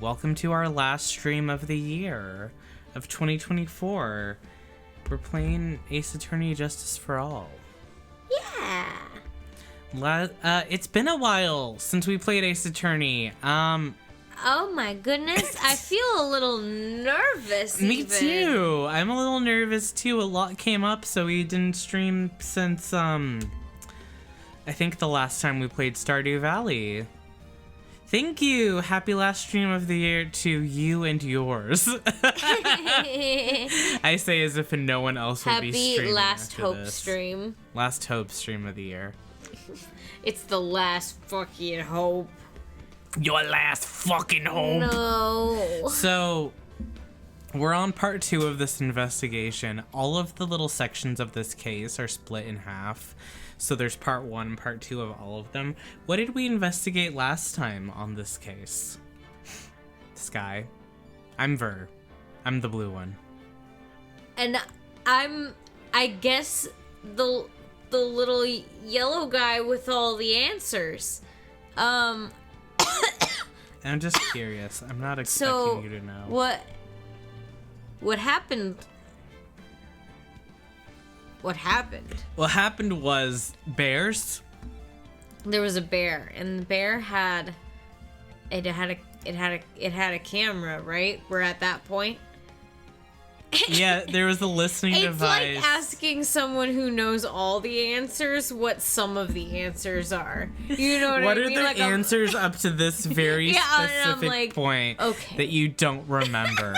Welcome to our last stream of the year of 2024. We're playing Ace Attorney Justice for All. Yeah. It's been a while since we played Ace Attorney. Oh my goodness, I feel a little nervous. Me too. I'm a little nervous too. A lot came up, so we didn't stream since I think the last time we played Stardew Valley. Thank you. Happy last stream of the year to you and yours. I say as if no one else will be streaming. Happy last after hope this. stream. Last hope stream of the year. It's the last fucking hope. Your last fucking hope. No. So, we're on part 2 of this investigation. All of the little sections of this case are split in half. So there's part 1 and part 2 of all of them. What did we investigate last time on this case? Sky. I'm Ver. I'm the blue one. And I guess, the little yellow guy with all the answers. I'm just curious. I'm not expecting you to know. What happened? What happened? What happened was bears. There was a bear, and the bear had a camera, right? We're at that point. Yeah, there was a listening device. It's like asking someone who knows all the answers what some of the answers are. You know what I mean? What are the answers up to this very specific point that you don't remember?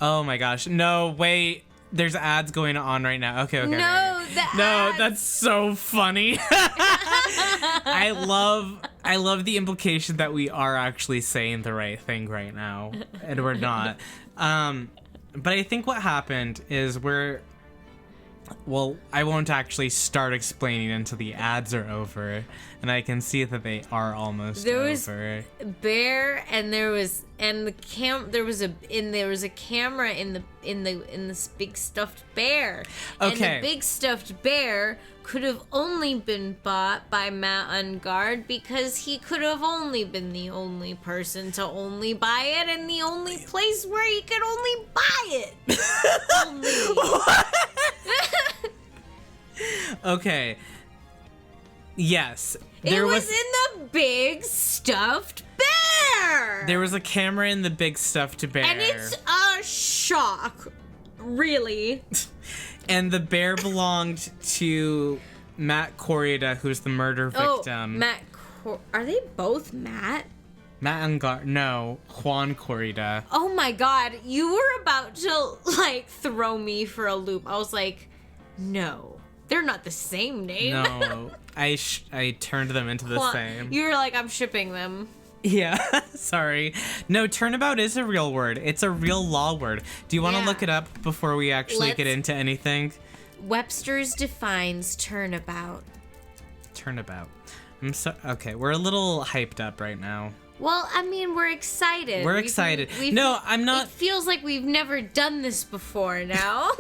Oh my gosh. No, wait. There's ads going on right now. Okay. No, that's so funny. I love the implication that we are actually saying the right thing right now, and we're not. But I think what happened is I won't actually start explaining until the ads are over, and I can see that they are almost over. There was a bear, and there was a camera in this big stuffed bear. Okay. And the big stuffed bear could have only been bought by Matt Ungard because he could have only been the only person to only buy it, and the only place where he could only buy it. Okay. Yes. It was in the big stuffed bear. There was a camera in the big stuffed bear. And it's a shock. Really. And the bear belonged to Matt Corrida, who's the murder victim. Are they both Matt? Matt Ungard. No, Juan Corrida. Oh my god, you were about to, throw me for a loop. I was like, no. They're not the same name. No, I turned them into the same. You were like, I'm shipping them. Yeah, sorry. No, turnabout is a real word. It's a real law word. Do you want to look it up before we actually get into anything? Webster's defines turnabout. Turnabout. Okay, we're a little hyped up right now. Well, I mean, we're excited. We're excited. No, I'm not. It feels like we've never done this before now.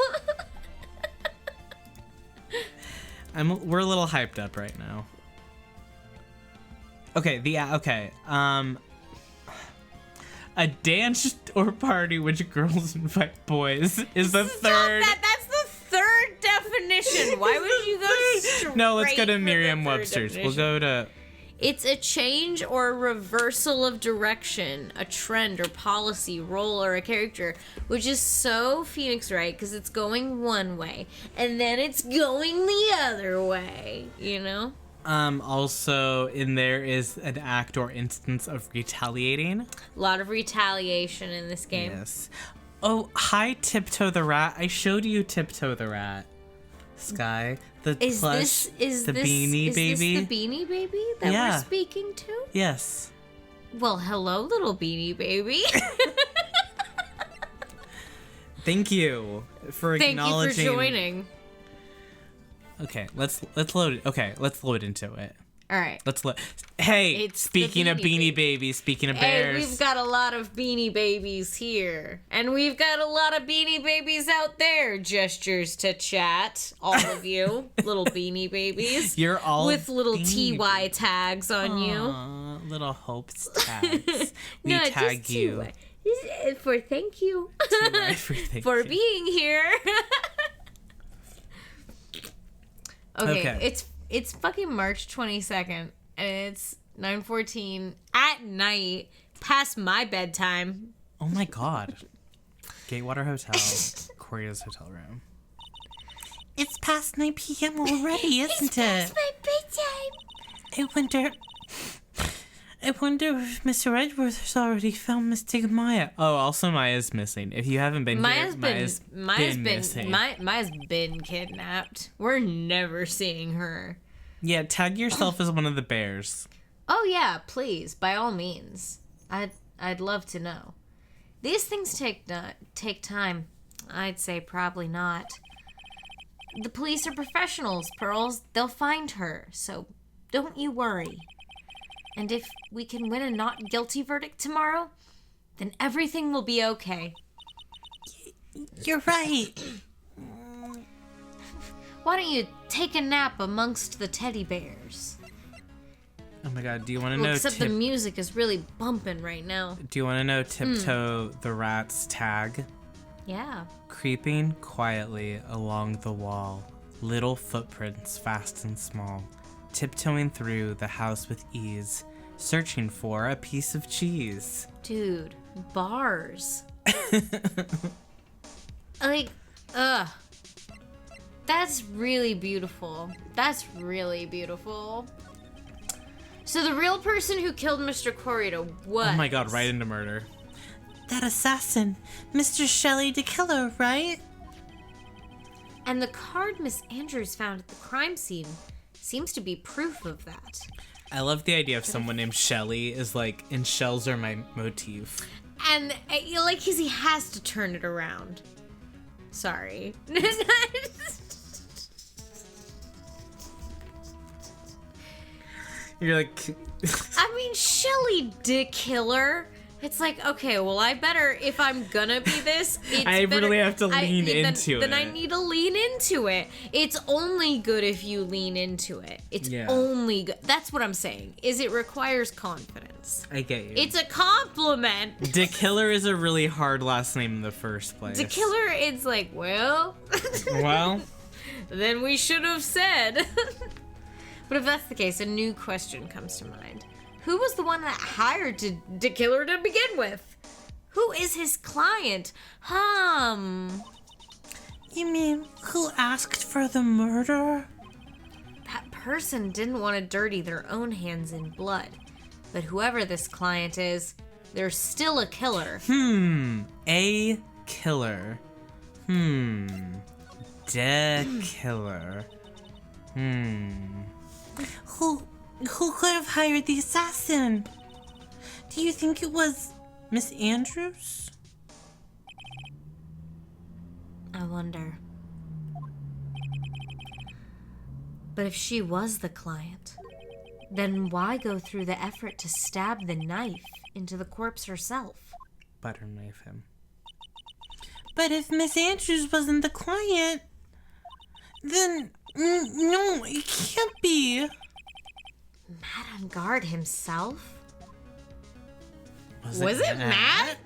We're a little hyped up right now. Okay, a dance or party which girls invite boys is the third. That's the third definition. Why would you go straight? No, let's go to Merriam-Webster's. We'll go to. It's a change or reversal of direction, a trend or policy, role, or a character, which is so Phoenix Wright because it's going one way and then it's going the other way, you know? Also, in there is an act or instance of retaliating. A lot of retaliation in this game. Yes. Oh, hi, Tiptoe the Rat. I showed you Tiptoe the Rat. Sky. The Is plush, this the Beanie Baby? Is this the Beanie Baby that we're speaking to? Yes. Well, hello, little Beanie Baby. Thank you for acknowledging. Thank you for joining. Okay, let's load it. Okay, let's load into it. All right. Hey, speaking of Beanie Babies, speaking of bears. Hey, we've got a lot of Beanie Babies here. And we've got a lot of Beanie Babies out there. Gestures to chat. All of you. Little Beanie Babies. You're all with little TY tags on you. little hopes tags. We No, tag just you. for thank you For being here. Okay, it's fucking March 22nd, and it's 9:14 at night, past my bedtime. Oh my god. Gatewater Hotel, Korea's hotel room. It's past 9 p.m. already, isn't it? It's my bedtime. I wonder if Mr. Edgeworth has already found Mystic Maya. Oh, also Maya's missing. If you haven't been here, Maya's been missing. Maya's been kidnapped. We're never seeing her. Yeah, tag yourself as one of the bears. Oh yeah, please, by all means. I'd love to know. These things take time. I'd say probably not. The police are professionals, Pearls. They'll find her, so don't you worry. And if we can win a not guilty verdict tomorrow, then everything will be okay. You're right. Why don't you take a nap amongst the teddy bears? Oh my god, do you want to know... Except the music is really bumping right now. Do you want to know Tiptoe the Rat's tag? Yeah. Creeping quietly along the wall, little footprints fast and small, tiptoeing through the house with ease, searching for a piece of cheese. Dude, bars. That's really beautiful. That's really beautiful. So the real person who killed Mr. Corrido was... Oh my god, right into murder. That assassin, Mr. Shelley the Killer, right? And the card Miss Andrews found at the crime scene seems to be proof of that. I love the idea of someone named Shelley is like, and shells are my motif. And, like, he has to turn it around. Sorry. You're like... I mean, Shelley the Killer. It's like, okay, well, I better, if I'm gonna be this, really have to lean into it. Then I need to lean into it. It's only good if you lean into it. It's only good. That's what I'm saying, is it requires confidence. I get you. It's a compliment. The Killer is a really hard last name in the first place. The Killer, it's like, well... Well... Then we should have said. But if that's the case, a new question comes to mind. Who was the one that hired the killer to begin with? Who is his client? You mean, who asked for the murder? That person didn't want to dirty their own hands in blood. But whoever this client is, they're still a killer. A killer. The killer. Who could have hired the assassin? Do you think it was Miss Andrews? I wonder. But if she was the client, then why go through the effort to stab the knife into the corpse herself? Butter knife him. But if Miss Andrews wasn't the client, then no, it can't be. Matt on guard himself? Was it Matt?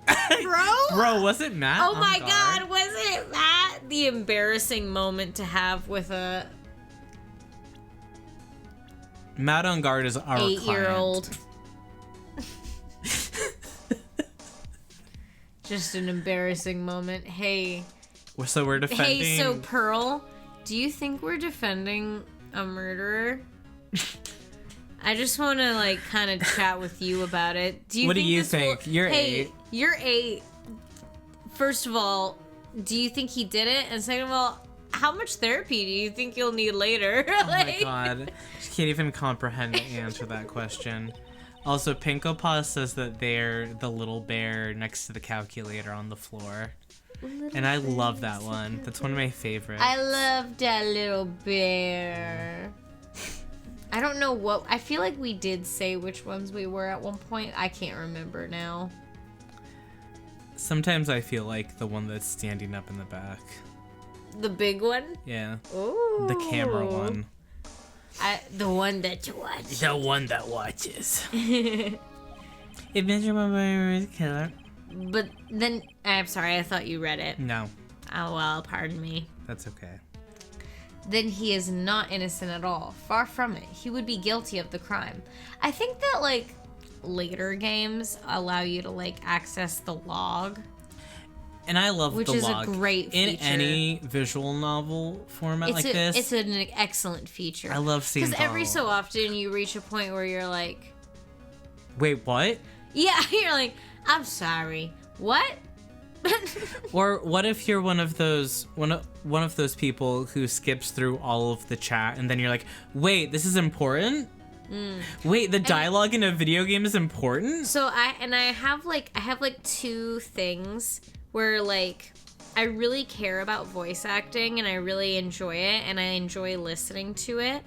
Bro, was it Matt? Oh my god, was it Matt? The embarrassing moment to have with a Matt on guard is our 8-year-old. Just an embarrassing moment. Hey. So we're defending... Hey, so Pearl, do you think we're defending a murderer? I just want to, like, kind of chat with you about it. What do you think? You're 8. You're 8. First of all, do you think he did it? And second of all, how much therapy do you think you'll need later? Oh my god. She can't even comprehend the answer to that question. Also, Pinko Paw says that they're the little bear next to the calculator on the floor. And I love that one. That's one of my favorites. I love that little bear. I don't know what... I feel like we did say which ones we were at one point. I can't remember now. Sometimes I feel like the one that's standing up in the back. The big one? Yeah. Ooh. The camera one. The one that watches. The one that watches. If Mr. Barber is a killer. But then, I'm sorry, I thought you read it. No. Oh, well, pardon me. That's okay. Then he is not innocent at all. Far from it. He would be guilty of the crime. I think that, like, later games allow you to, like, access the log. And I love which the is log. a great feature. In any visual novel format like this. It's an excellent feature. I love seeing because every so often you reach a point where you're like, wait, what? Yeah, you're like, I'm sorry. What? Or what if you're one of those people who skips through all of the chat and then you're like, wait, this is important? Wait, the dialogue in a video game is important? So I have like two things where like I really care about voice acting and I really enjoy it and I enjoy listening to it.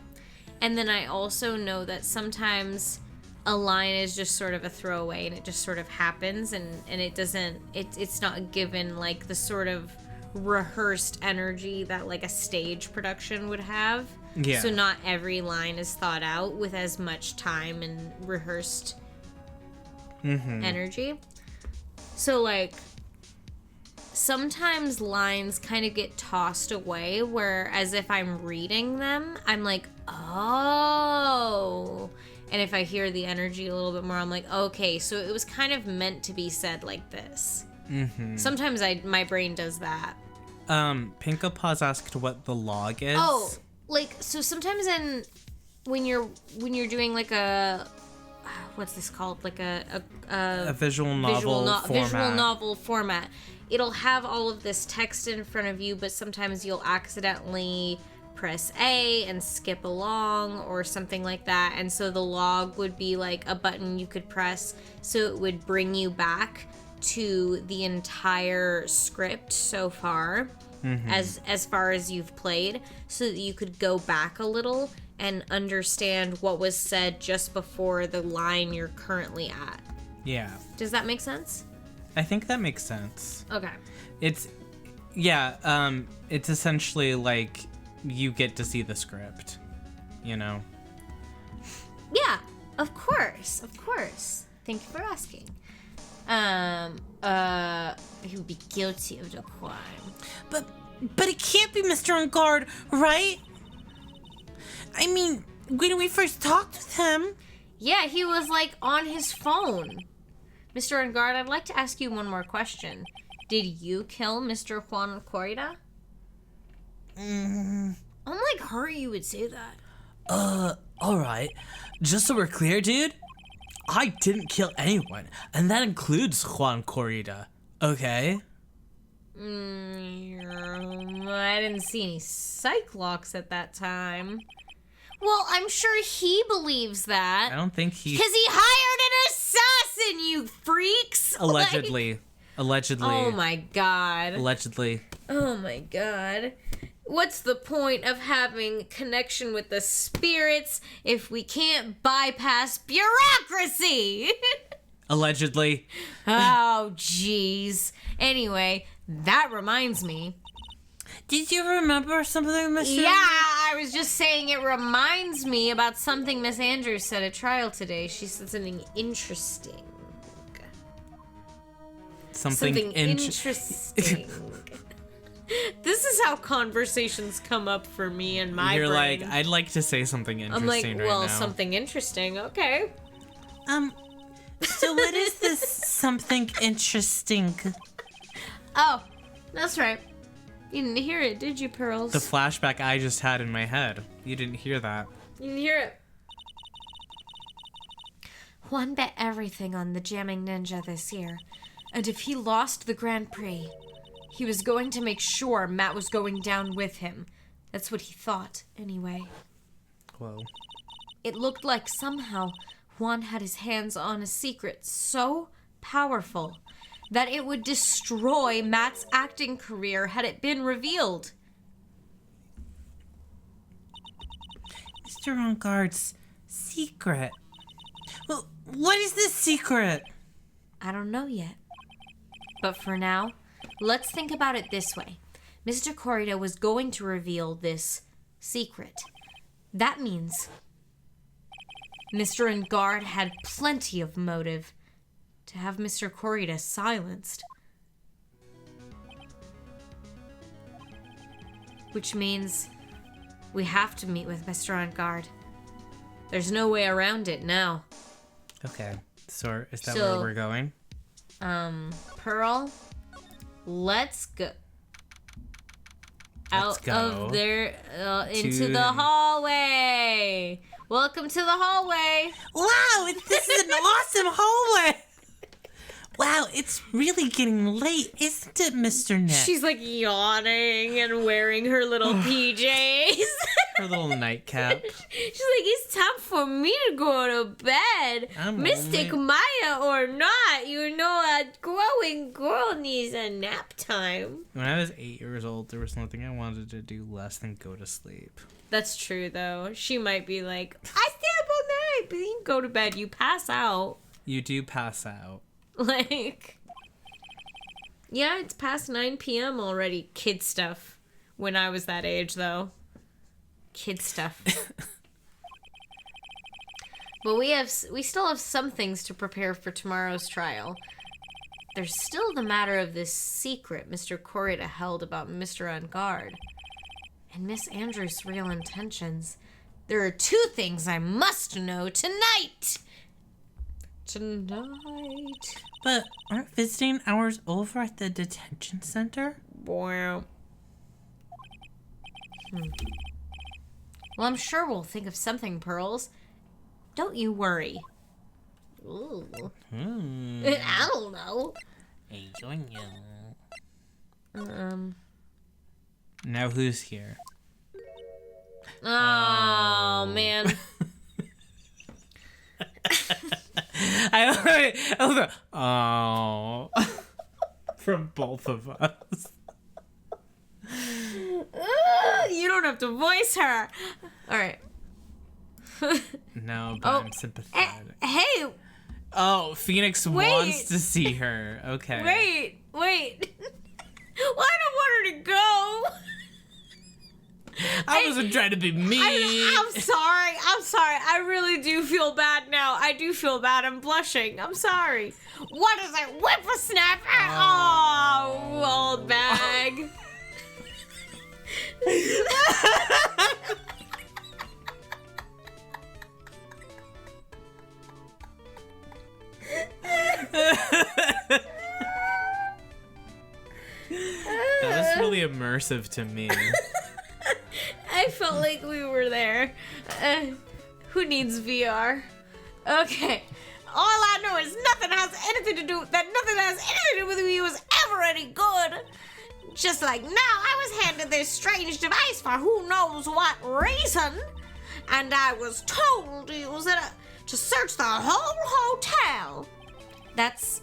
And then I also know that sometimes a line is just sort of a throwaway and it just sort of happens and it's not given like the sort of rehearsed energy that like a stage production would have. Yeah. So not every line is thought out with as much time and rehearsed energy. So like sometimes lines kind of get tossed away where as if I'm reading them, I'm like, oh. And if I hear the energy a little bit more, I'm like, okay, so it was kind of meant to be said like this. Sometimes my brain does that. Pinko Paws asked what the log is. Oh, like so sometimes when you're doing like a what's this called, like a visual novel visual novel format, it'll have all of this text in front of you, but sometimes you'll accidentally press A and skip along or something like that, and so the log would be like a button you could press so it would bring you back to the entire script so far, as far as you've played, so that you could go back a little and understand what was said just before the line you're currently at. Yeah. Does that make sense? I think that makes sense. Okay. It's essentially like you get to see the script, you know? Yeah, of course. Thank you for asking. He would be guilty of the crime. But it can't be Mr. On Guard, right? I mean, when we first talked with him... Yeah, he was, like, on his phone. Mr. On Guard, I'd like to ask you one more question. Did you kill Mr. Juan Corrida? Unlike her, you would say that. Alright. Just so we're clear, dude, I didn't kill anyone, and that includes Juan Corrida, okay? I didn't see any psych locks at that time. Well, I'm sure he believes that. I don't think he... Because he hired an assassin, you freaks! Allegedly. Oh my god. Allegedly. Oh my god. What's the point of having connection with the spirits if we can't bypass bureaucracy? Allegedly. Oh, jeez. Anyway, that reminds me. Did you remember something, Mr. Yeah, I was just saying it reminds me about something Miss Andrews said at trial today. She said something interesting. Something interesting. This is how conversations come up for me in my You're brain. like, I'd like to say something interesting right now. I'm like, well, something interesting, okay. So what is this something interesting? Oh, that's right. You didn't hear it, did you, Pearls? The flashback I just had in my head. You didn't hear that. You didn't hear it. Juan bet everything on the Jamming Ninja this year. And if he lost the Grand Prix, he was going to make sure Matt was going down with him. That's what he thought, anyway. Whoa. It looked like somehow Juan had his hands on a secret so powerful that it would destroy Matt's acting career had it been revealed. Mr. On Guard's secret. Well, what is this secret? I don't know yet. But for now, let's think about it this way. Mr. Corrida was going to reveal this secret. That means Mr. Engard had plenty of motive to have Mr. Corrida silenced. Which means we have to meet with Mr. Engard. There's no way around it now. Okay, so is that where we're going? Pearl, let's go. Let's go of there into the hallway. Welcome to the hallway. Wow, this is an awesome hallway. Wow, it's really getting late, isn't it, Mr. Nick? She's like yawning and wearing her little PJs. Her little nightcap. She's like, it's time for me to go to bed. Mystic Maya or not, you know a growing girl needs a nap time. When I was 8 years old, there was nothing I wanted to do less than go to sleep. That's true, though. She might be like, I stay up all night, but you go to bed, you pass out. You do pass out. Like, yeah, it's past 9 p.m. already. Kid stuff. When I was that age, though. Kid stuff. But we still have some things to prepare for tomorrow's trial. There's still the matter of this secret Mr. Corrida held about Mr. Engard. And Miss Andrews' real intentions. There are 2 things I must know tonight. But aren't visiting hours over at the detention center? Wow. Well, I'm sure we'll think of something, Pearls. Don't you worry. Ooh. I don't know. Now who's here? Oh. Man. Oh. From both of us. You don't have to voice her. All right. No, but I'm sympathetic. Hey. Oh, Phoenix wants to see her. Okay. Wait. Well, I don't want her to go. I wasn't trying to be mean. I'm sorry. I really do feel bad now. I do feel bad. I'm blushing. I'm sorry. What is it? Whippersnapper? Oh, old bag. That was really immersive to me. I felt like we were there. Who needs VR? Okay. All I know is nothing that has anything to do with me was ever any good. Just like now, I was handed this strange device for who knows what reason, and I was told to use it to search the whole hotel. That's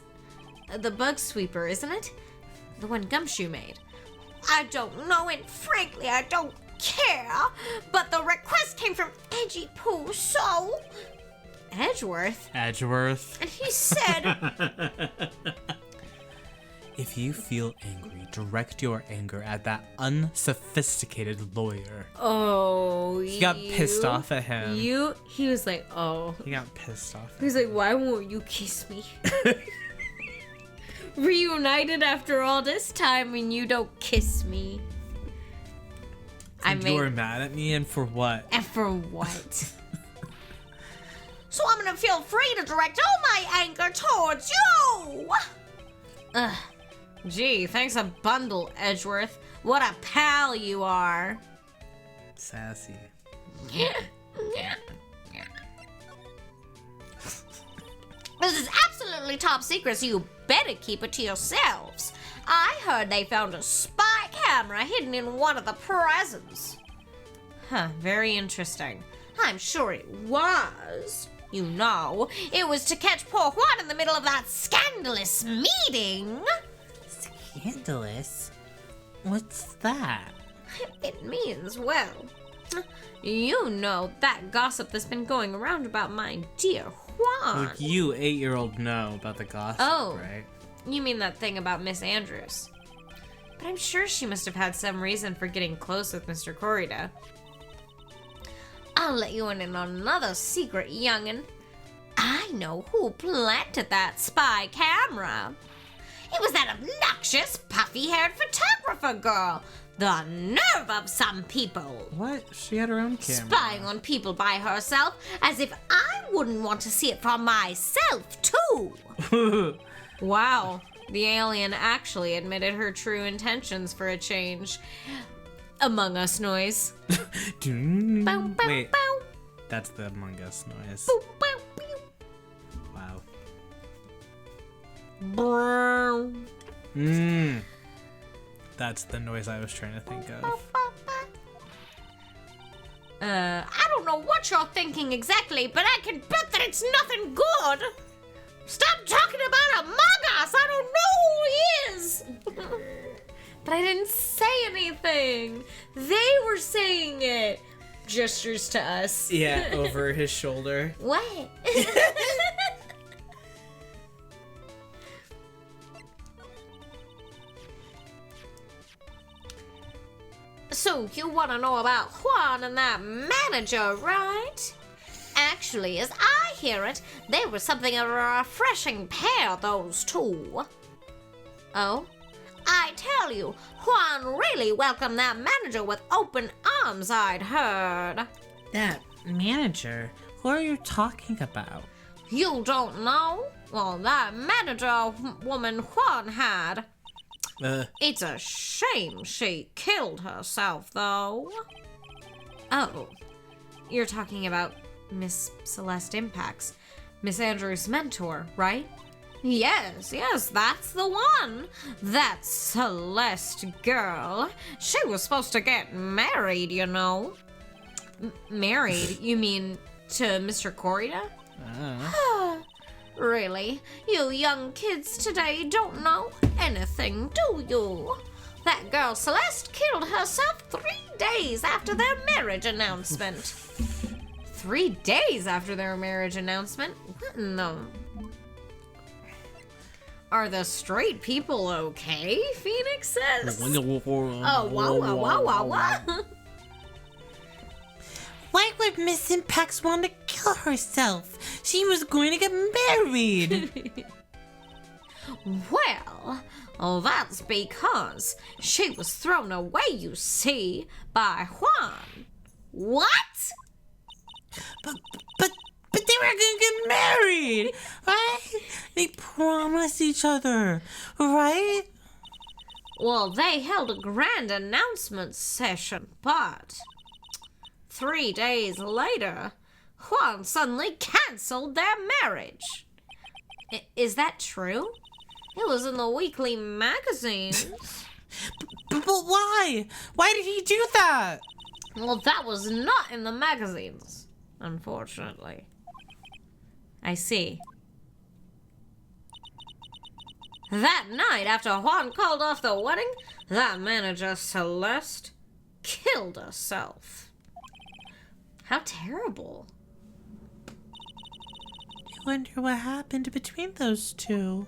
the bug sweeper, isn't it? The one Gumshoe made. I don't know, and frankly, I don't care. But the request came from Edgy Pooh, so... Edgeworth? Edgeworth. And he said... If you feel angry, direct your anger at that unsophisticated lawyer. Oh, He got pissed off at him. He was like, oh. He got pissed off. He was like, why won't you kiss me? Reunited after all this time and you don't kiss me. You were mad at me, and for what? And for what? So I'm gonna feel free to direct all my anger towards you! Ugh. Gee, thanks a bundle, Edgeworth. What a pal you are. Sassy. This is absolutely top secret, so you better keep it to yourselves. I heard they found a spy camera hidden in one of the presents. Huh, very interesting. I'm sure it was. You know, it was to catch poor Juan in the middle of that scandalous meeting. Scandalous? What's that? It means, well, you know that gossip that's been going around about my dear Juan. Like you, 8-year-old, know about the gossip, right? You mean that thing about Miss Andrews. But I'm sure she must have had some reason for getting close with Mr. Corrida. I'll let you in on another secret, young'un. I know who planted that spy camera. It was that obnoxious, puffy-haired photographer girl. The nerve of some people. What? She had her own camera. Spying on people by herself, as if I wouldn't want to see it for myself, too. Wow. The alien actually admitted her true intentions for a change. Among Us noise. Wait, that's the Among Us noise. Wow. That's the noise I was trying to think of. I don't know what you're thinking exactly, but I can bet that it's nothing good. Stop talking about Among Us. I don't know who he is. But I didn't say anything. They were saying it. Gestures to us. Yeah, over his shoulder. What? So you want to know about Juan and that manager, right? Actually, as I hear it, they were something of a refreshing pair, those two. Oh? I tell you, Juan really welcomed that manager with open arms, I'd heard. That manager? Who are you talking about? You don't know? Well, that manager woman Juan had. It's a shame she killed herself, though. Oh, you're talking about Miss Celeste Impacts, Miss Andrews' mentor, right? Yes, that's the one. That Celeste girl. She was supposed to get married, you know. Married? You mean to Mr. Corida? Really? You young kids today don't know anything, do you? That girl Celeste killed herself 3 days after their marriage announcement. 3 days after their marriage announcement? What in the... Are the straight people okay? Phoenix says. Oh, wow. Why would Miss Impacts want to kill herself? She was going to get married. Well, that's because she was thrown away, you see, by Juan. What? But they were gonna get married, right? They promised each other, right? Well, they held a grand announcement session, but 3 days later, Juan suddenly canceled their marriage. Is that true? It was in the weekly magazines. But why? Why did he do that? Well, that was not in the magazines, unfortunately. I see. That night, after Juan called off the wedding, that manager, Celeste, killed herself. How terrible. I wonder what happened between those two.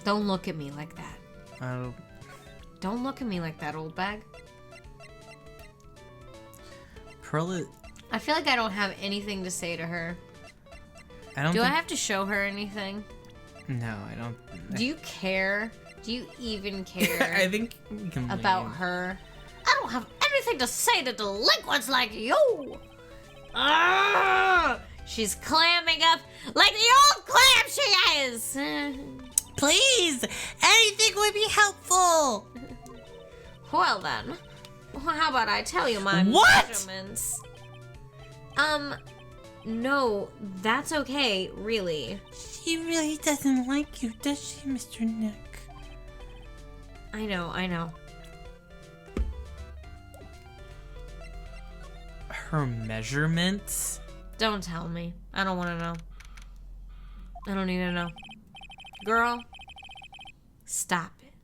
Don't look at me like that. Don't look at me like that, old bag. Pearl, I feel like I don't have anything to say to her. Do I have to show her anything? No, I don't. Do you care? Do you even care? I think we can about leave. her. I don't have anything to say to delinquents like you. Arrgh! She's clamming up like the old clam she is. Please, anything would be helpful. Well then, how about I tell you my What? measurements? No, that's okay, really. She really doesn't like you, does she, Mr. Nick? I know. Her measurements? Don't tell me. I don't want to know. I don't need to know. Girl, stop it.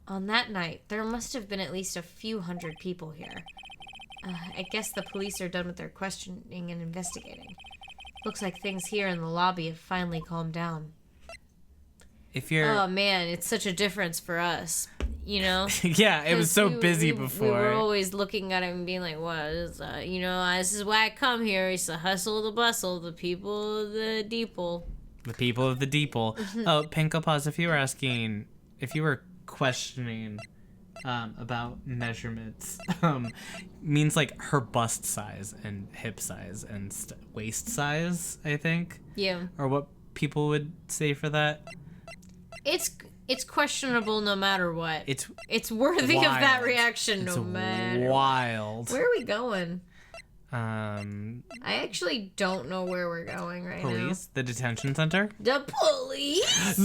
On that night, there must have been at least a few hundred people here. I guess the police are done with their questioning and investigating. Looks like things here in the lobby have finally calmed down. If you're... Oh man, it's such a difference for us. you know? Yeah, it was so busy before. We were always looking at him and being like, what is you know, this is why I come here. It's the hustle, the bustle, the people, the deeple. The people of the deeple. Oh, Pinko Pause, if you were questioning about measurements, means like her bust size and hip size and waist size, I think. Yeah. Or what people would say for that. It's questionable no matter what. It's worthy wild. Of that reaction it's no matter. Wild. Where are we going? I actually don't know where we're going right now. Police? The detention center? The police?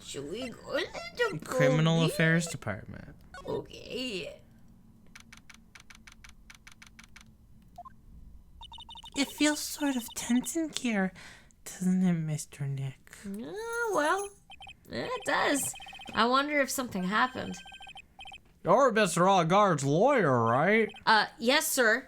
Should we go to the Criminal police? Affairs Department. Okay. It feels sort of tense in here, doesn't it, Mr. Nick? Well, it does. I wonder if something happened. You're Mr. Allguard's lawyer, right? Yes, sir.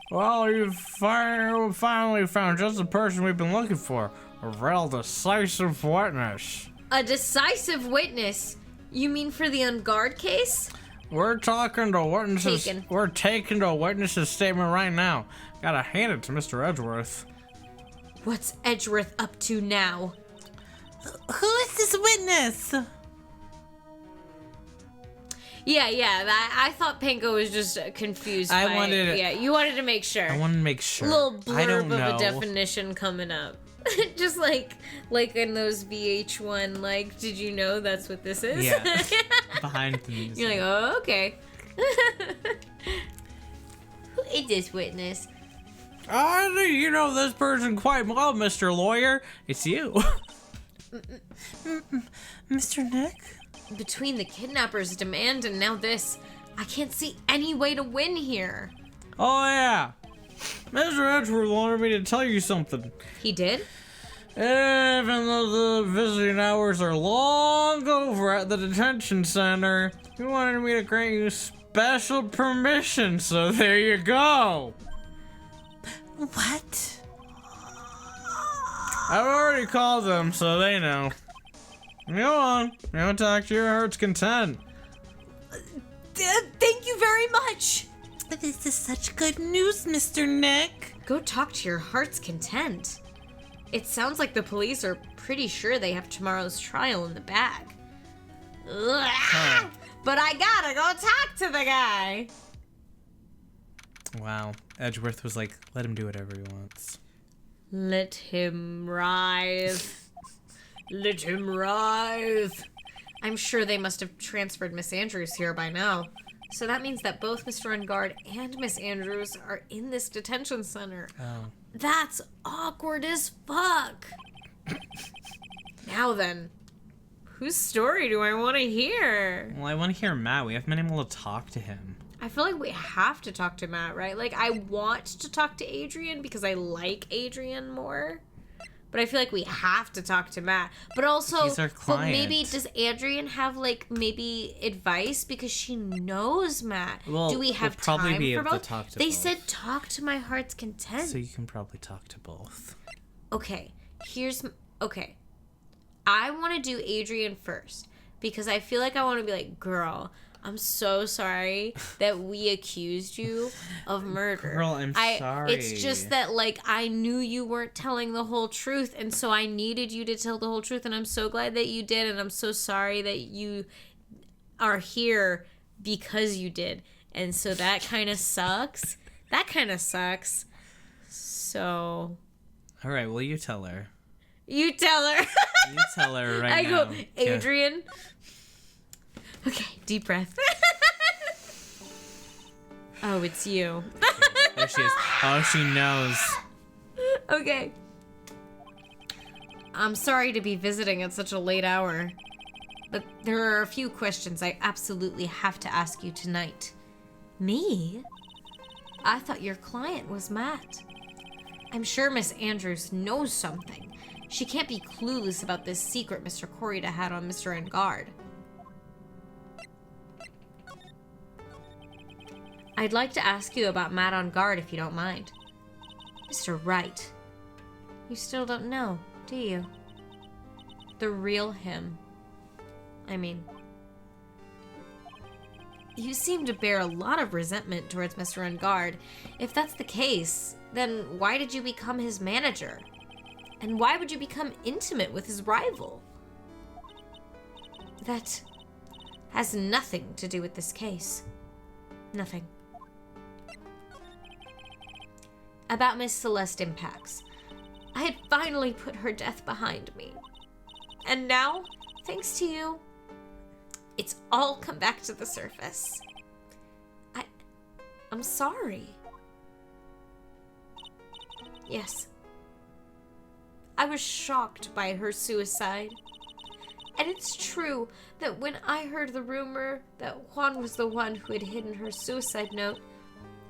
Well, you finally found just the person we've been looking for. A real decisive witness. A decisive witness? You mean for the on guard case? We're talking to witnesses. Taken. We're taking to a witness's statement right now. Gotta hand it to Mr. Edgeworth. What's Edgeworth up to now? Who is this witness? Yeah, I thought Pinko was just confused. You wanted to make sure. I wanted to make sure. A little blurb of know. a definition coming up. Just like in those VH1, like, did you know that's what this is? Yeah. Behind the music. You're like, oh, okay. Who is this witness? I think you know this person quite well, Mr. Lawyer. It's you. Mr. Nick? Between the kidnapper's demand and now this, I can't see any way to win here. Oh, yeah. Mr. Edgeworth wanted me to tell you something. He did? Even though the visiting hours are long over at the detention center, he wanted me to grant you special permission, so there you go. What? I've already called them, so they know. Go on. Now talk to your heart's content. Thank you very much. This is such good news, Mr. Nick. Go talk to your heart's content. It sounds like the police are pretty sure they have tomorrow's trial in the bag. Huh. But I gotta go talk to the guy. Wow. Edgeworth was like, let him do whatever he wants. Let him rise. Let him rise. I'm sure they must have transferred Miss Andrews here by now. So that means that both Mr. Ungard and Miss Andrews are in this detention center. Oh. That's awkward as fuck. Now then, whose story do I want to hear? Well, I want to hear Matt. We haven't been able to talk to him. I feel like we have to talk to Matt, right? Like, I want to talk to Adrian because I like Adrian more. But I feel like we have to talk to Matt. But also, he's our client. But maybe does Adrian have like maybe advice because she knows Matt? Well, do we have we'll probably time be for able both? to talk to they both. said talk to my heart's content. So you can probably talk to both. Okay, okay. I want to do Adrian first because I feel like I want to be like, girl, I'm so sorry that we accused you of murder. Girl, I'm sorry. It's just that, like, I knew you weren't telling the whole truth, and so I needed you to tell the whole truth, and I'm so glad that you did, and I'm so sorry that you are here because you did. And so that kind of sucks. So... All right, well, you tell her. You tell her. You tell her right now. I go, Adrian... Yeah. Okay, deep breath. Oh, it's you. There she is. Oh, she knows. Okay. I'm sorry to be visiting at such a late hour, but there are a few questions I absolutely have to ask you tonight. Me? I thought your client was Matt. I'm sure Miss Andrews knows something. She can't be clueless about this secret Mr. Corrida had on Mr. Engard. I'd like to ask you about Matt on guard if you don't mind. Mr. Wright. You still don't know, do you? The real him. I mean, you seem to bear a lot of resentment towards Mr. Ungard. If that's the case, then why did you become his manager? And why would you become intimate with his rival? That has nothing to do with this case. Nothing. About Miss Celeste Impax. I had finally put her death behind me. And now, thanks to you, it's all come back to the surface. I'm sorry. Yes. I was shocked by her suicide. And it's true that when I heard the rumor that Juan was the one who had hidden her suicide note,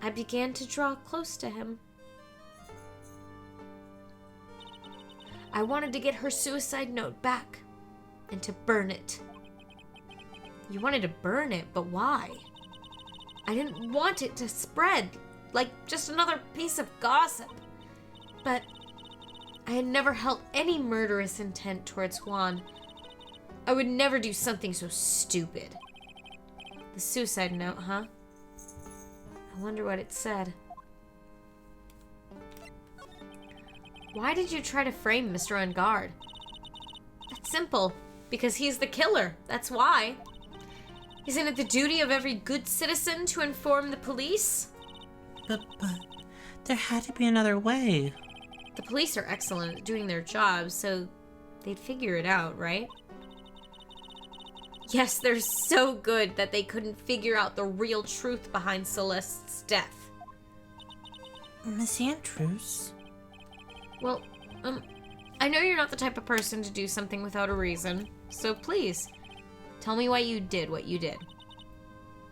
I began to draw close to him. I wanted to get her suicide note back and to burn it. You wanted to burn it, but why? I didn't want it to spread like just another piece of gossip. But I had never held any murderous intent towards Juan. I would never do something so stupid. The suicide note, huh? I wonder what it said. Why did you try to frame Mr. Ungard? That's simple. Because he's the killer. That's why. Isn't it the duty of every good citizen to inform the police? But there had to be another way. The police are excellent at doing their job, so they'd figure it out, right? Yes, they're so good that they couldn't figure out the real truth behind Celeste's death. Miss Andrews? Well, I know you're not the type of person to do something without a reason, so please, tell me why you did what you did.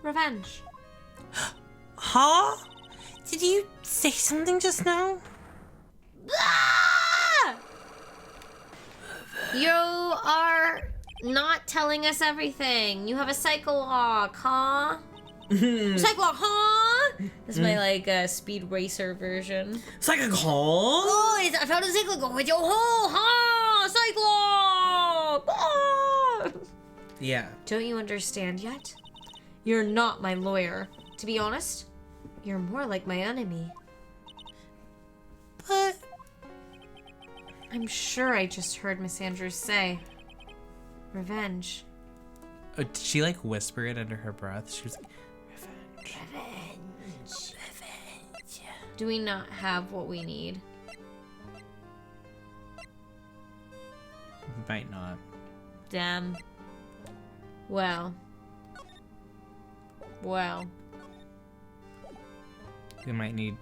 Revenge. Huh? Did you say something just now? Ah! You are not telling us everything. You have a cycle lock, huh? Cycle lock, huh? This is my speed racer version. Cycle lock. Oh, I found a cycle lock with your hole, huh? Cycle lock. Ah! Yeah. Don't you understand yet? You're not my lawyer. To be honest, you're more like my enemy. But I'm sure I just heard Miss Andrews say, revenge. oh, did she like whisper it under her breath? She was like, revenge. Revenge. Revenge. Do we not have what we need? Might not. Damn. Well. We might need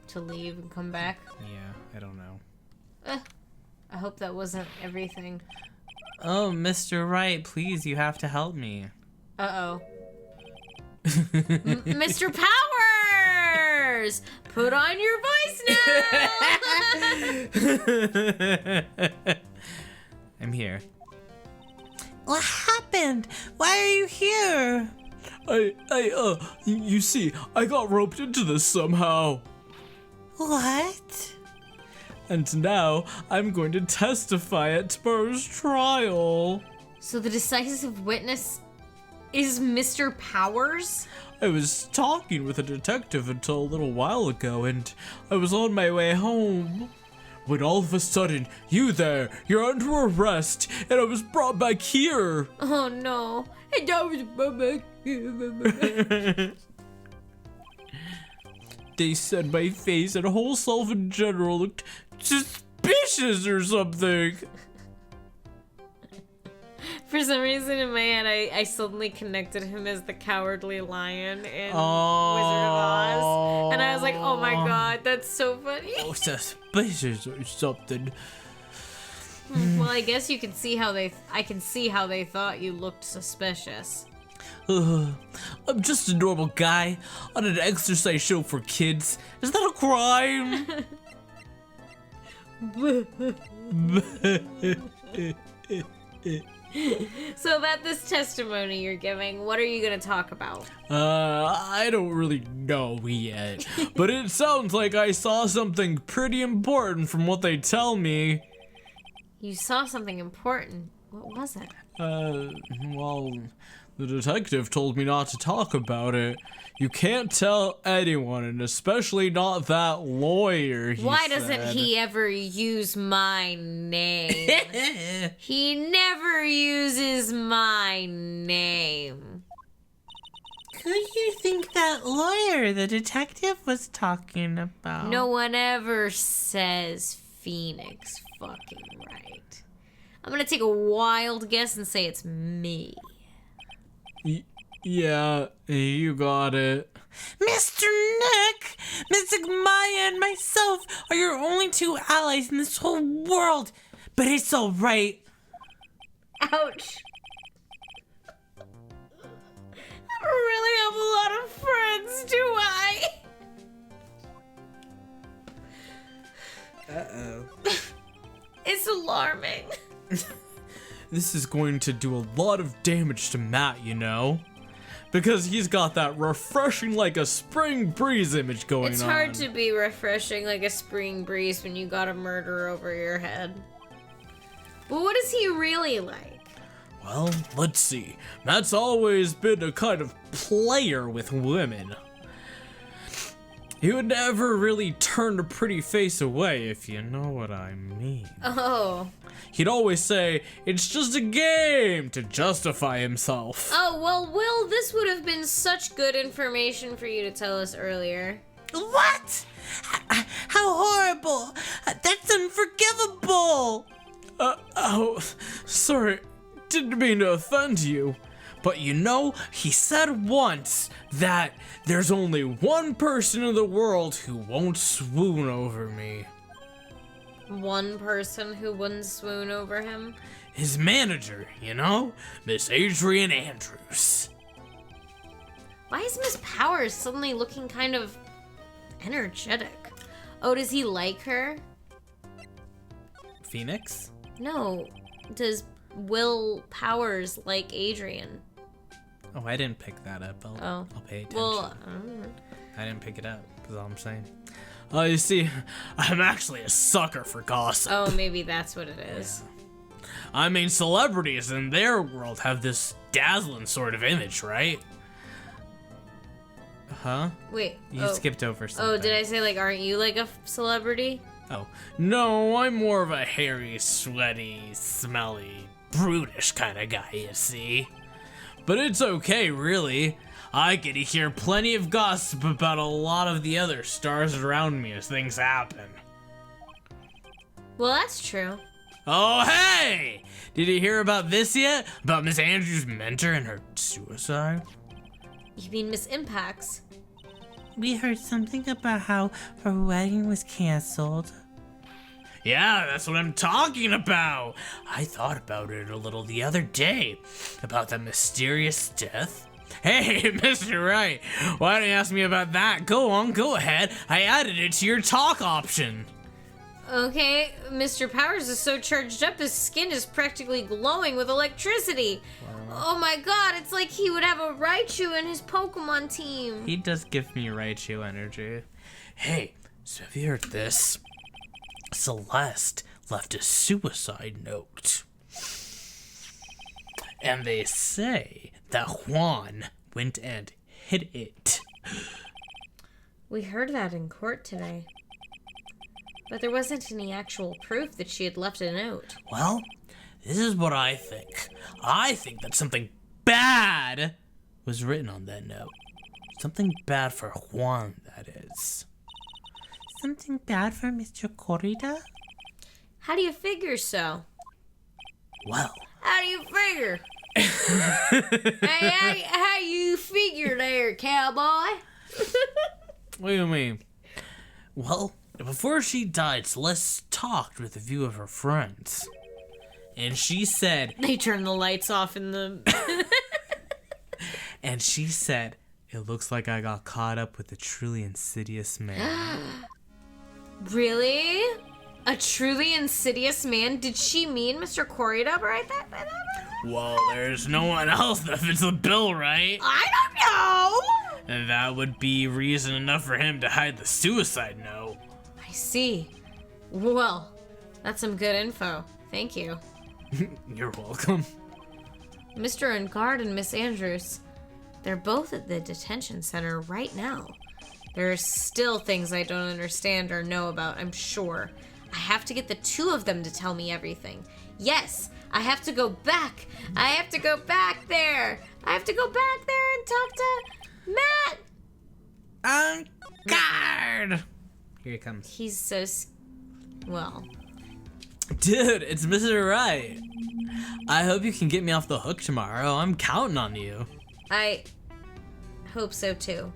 To leave and come back? Yeah, I don't know. I hope that wasn't everything. Oh, Mr. Wright, please, you have to help me. Uh-oh. Mr. Powers! Put on your voice now! I'm here. What happened? Why are you here? You see, I got roped into this somehow. What? And now, I'm going to testify at tomorrow's trial. So the decisive witness is Mr. Powers? I was talking with a detective until a little while ago, and I was on my way home. When all of a sudden, you're under arrest, and I was brought back here. Oh no. And I was brought back here. They said my face and whole self in general looked suspicious or something. For some reason in my head, I suddenly connected him as the cowardly lion in Wizard of Oz. And I was like, oh my god, that's so funny. Oh, suspicious or something. Well, I guess you can see how I can see how they thought you looked suspicious. I'm just a normal guy on an exercise show for kids. Is that a crime? So about this testimony you're giving, what are you going to talk about? I don't really know yet. But it sounds like I saw something pretty important from what they tell me. You saw something important. What was it? Well, the detective told me not to talk about it. You can't tell anyone, and especially not that lawyer, Why said. doesn't he ever use my name? He never uses my name. Who do you think that lawyer the detective was talking about? No one ever says Phoenix fucking Wright. I'm gonna take a wild guess and say it's me. Yeah, you got it. Mr. Nick! Mystic Maya and myself are your only two allies in this whole world. But it's alright. Ouch. I don't really have a lot of friends, do I? Uh-oh. It's alarming. This is going to do a lot of damage to Matt, you know? Because he's got that refreshing like a spring breeze image going on. It's hard to be refreshing like a spring breeze when you got a murder over your head. But what is he really like? Well, let's see. Matt's always been a kind of player with women. He would never really turn a pretty face away, if you know what I mean. Oh. He'd always say, "It's just a game," to justify himself. Oh, well, Will, this would have been such good information for you to tell us earlier. What? How horrible! That's unforgivable! Oh, sorry. Didn't mean to offend you. But you know, he said once that there's only one person in the world who won't swoon over me. One person who wouldn't swoon over him? His manager, you know? Miss Adrian Andrews. Why is Miss Powers suddenly looking kind of energetic? Oh, does he like her? Phoenix? No. Does Will Powers like Adrian? Oh, I didn't pick that up. I'll pay attention. Well, I didn't pick it up, is all I'm saying. You see, I'm actually a sucker for gossip. oh, maybe that's what it is. I mean, celebrities in their world have this dazzling sort of image, right? Huh? Wait. You skipped over something. Oh, did I say, like, aren't you, like, a celebrity? Oh. No, I'm more of a hairy, sweaty, smelly, brutish kind of guy, you see. But it's okay, really. I get to hear plenty of gossip about a lot of the other stars around me as things happen. Well, that's true. Oh, hey! Did you hear about this yet? About Miss Andrews' mentor and her suicide? You mean Miss Impacts? We heard something about how her wedding was canceled. Yeah, that's what I'm talking about. I thought about it a little the other day, about the mysterious death. Hey, Mr. Wright, why don't you ask me about that? Go on, go ahead. I added it to your talk option. Okay, Mr. Powers is so charged up his skin is practically glowing with electricity. Wow. Oh my god, it's like he would have a Raichu in his Pokemon team. He does give me Raichu energy. Hey, so have you heard this? Celeste left a suicide note. And they say that Juan went and hid it. We heard that in court today. But there wasn't any actual proof that she had left a note. Well, this is what I think. I think that something bad was written on that note. Something bad for Juan, that is. Something bad for Mr. Corrida? How do you figure so? Well, How do you figure? Hey, how you figure there, cowboy? what do you mean? Well, before she died, Celeste talked with a few of her friends. And she said... They turned the lights off in the... And she said, "It looks like I got caught up with a truly insidious man." Really? A truly insidious man? Did she mean Mr. Corrida right that by that? Well, there's no one else that fits the bill, right? I don't know! And that would be reason enough for him to hide the suicide note. I see. Well, that's some good info. Thank you. You're welcome. Mr. Ungard and Miss Andrews, they're both at the detention center right now. There are still things I don't understand or know about, I'm sure. I have to get the two of them to tell me everything. Yes, I have to go back. I have to go back there. I have to go back there and talk to Matt. Guard! Here he comes. He's so... well... Dude, it's Mr. Wright. I hope you can get me off the hook tomorrow. I'm counting on you. I hope so too.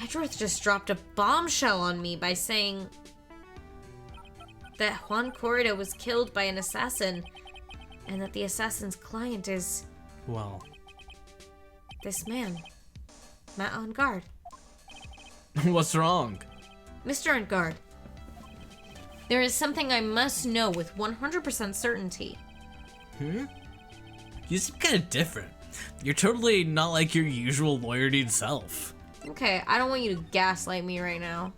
Edgeworth just dropped a bombshell on me by saying that Juan Corrida was killed by an assassin and that the assassin's client is Well, this man, Matt Ungard. What's wrong? Mr. Ungard, there is something I must know with 100% certainty. You seem kind of different. You're totally not like your usual lawyer dude self. Okay, I don't want you to gaslight me right now.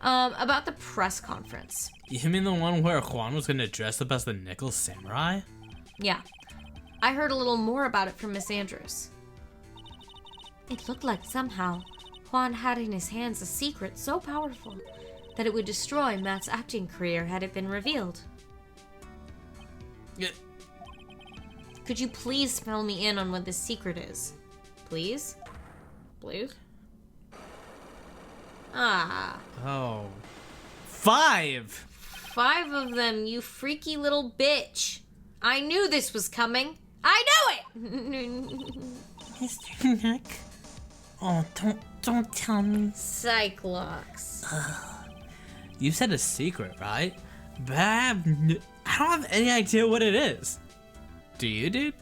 About the press conference. You mean the one where Juan was gonna dress up as the Nickel Samurai? Yeah, I heard a little more about it from Miss Andrews. It looked like somehow Juan had in his hands a secret so powerful that it would destroy Matt's acting career had it been revealed. Yeah. Could you please fill me in on what this secret is? Please? Please? Ah. Oh. 5! 5 of them, you freaky little bitch. I knew this was coming. I knew it! Mr. Nick. Oh, don't tell me. Cyclops. You said a secret, right? But I don't have any idea what it is. Do you, dude?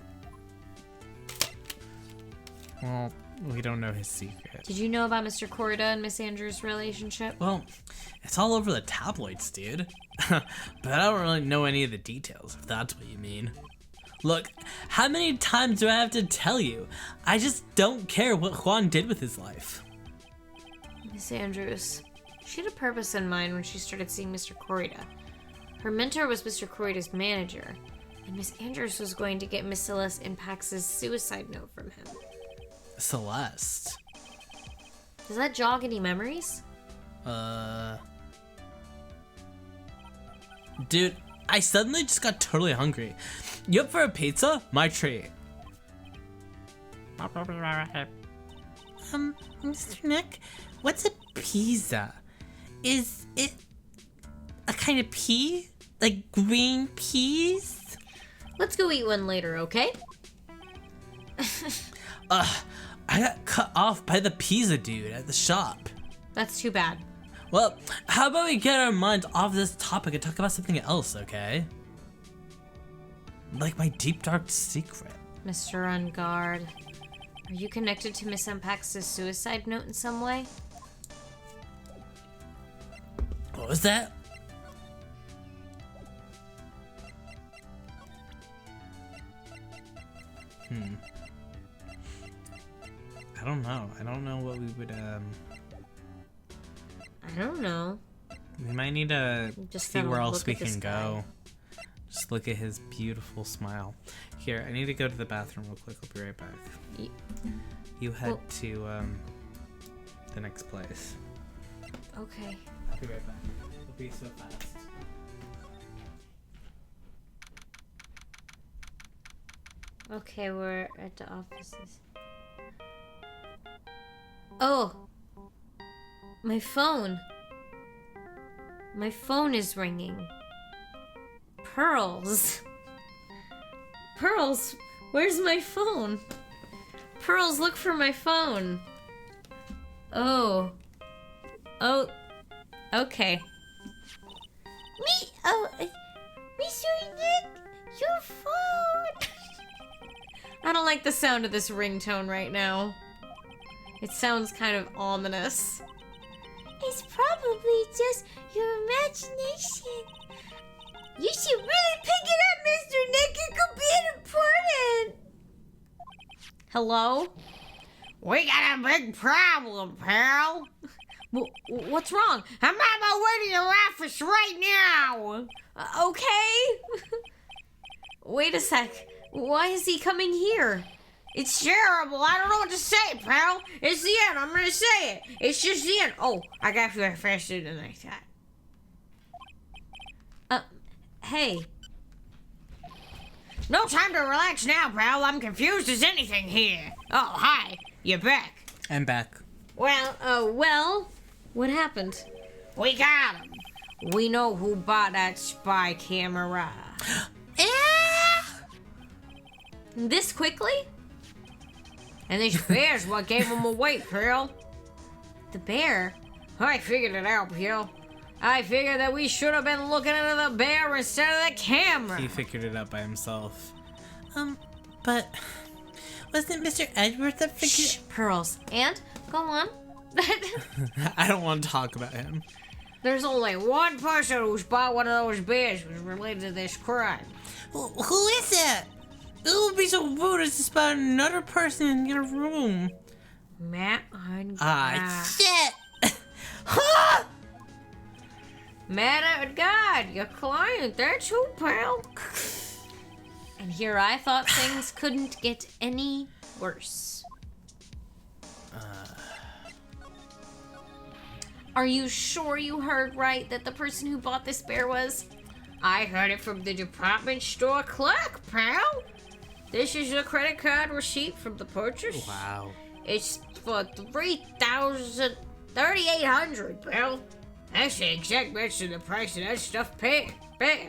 Well, we don't know his secret. Did you know about Mr. Corrida and Miss Andrews' relationship? Well, it's all over the tabloids, dude. But I don't really know any of the details, if that's what you mean. Look, how many times do I have to tell you? I just don't care what Juan did with his life. Miss Andrews, she had a purpose in mind when she started seeing Mr. Corrida. Her mentor was Mr. Corrida's manager, and Miss Andrews was going to get Miss Celeste Impax's suicide note from him. Celeste. Does that jog any memories? Dude, I suddenly just got totally hungry. You up for a pizza? My treat. Mr. Nick, what's a pizza? Is it a kind of pea? Like green peas? Let's go eat one later, okay? I got cut off by the pizza dude at the shop. That's too bad. Well, how about we get our minds off this topic and talk about something else, okay? Like my deep dark secret. Mr. Ungard, are you connected to Miss Impax's suicide note in some way? What was that? I don't know. I don't know what we would, I don't know. we might need to Just see where look else we at this can guy. go. Just look at his beautiful smile. Here, I need to go to the bathroom real quick. I'll be right back. Y- You head Well- to, the next place. Okay. I'll be right back. It'll be so fast. Okay, we're at the offices. Oh! My phone! My phone is ringing. Pearls! Pearls! Where's my phone? Pearls, look for my phone! Oh. Oh. Okay. Mr. Nick, your phone! I don't like the sound of this ringtone right now. It sounds kind of ominous. It's probably just your imagination. You should really pick it up, Mr. Nick. It could be important. Hello? We got a big problem, pal. What's wrong? I'm on my way to your office right now. Okay. wait a sec. Why is he coming here? It's terrible. I don't know what to say, pal. It's the end. I'm gonna say it. It's just the end. Oh, I got here faster than I thought. Hey. No time to relax now, pal. I'm confused as anything here. Oh, hi. You're back. I'm back. Well, what happened? We got him. We know who bought that spy camera. This quickly? And this bear's what gave him away, pal. The bear? I figured it out, pal. I figured that we should have been looking into the bear instead of the camera. He figured it out by himself. But wasn't Mr. Edgeworth that figured? Shh, Pearls. And go on. I don't want to talk about him. There's only one person who's bought one of those bears who's related to this crime. Who is that? It would be so rude as to spot another person in your room. Matt on shit! Matt on God, your client, that's who, pal. And here I thought things couldn't get any worse. Are you sure you heard right that the person who bought this bear was? I heard it from the department store clerk, pal. This is your credit card receipt from the purchase. Wow. It's for $3,800, pal. That's the exact match to the price of that stuffed bear. Bear.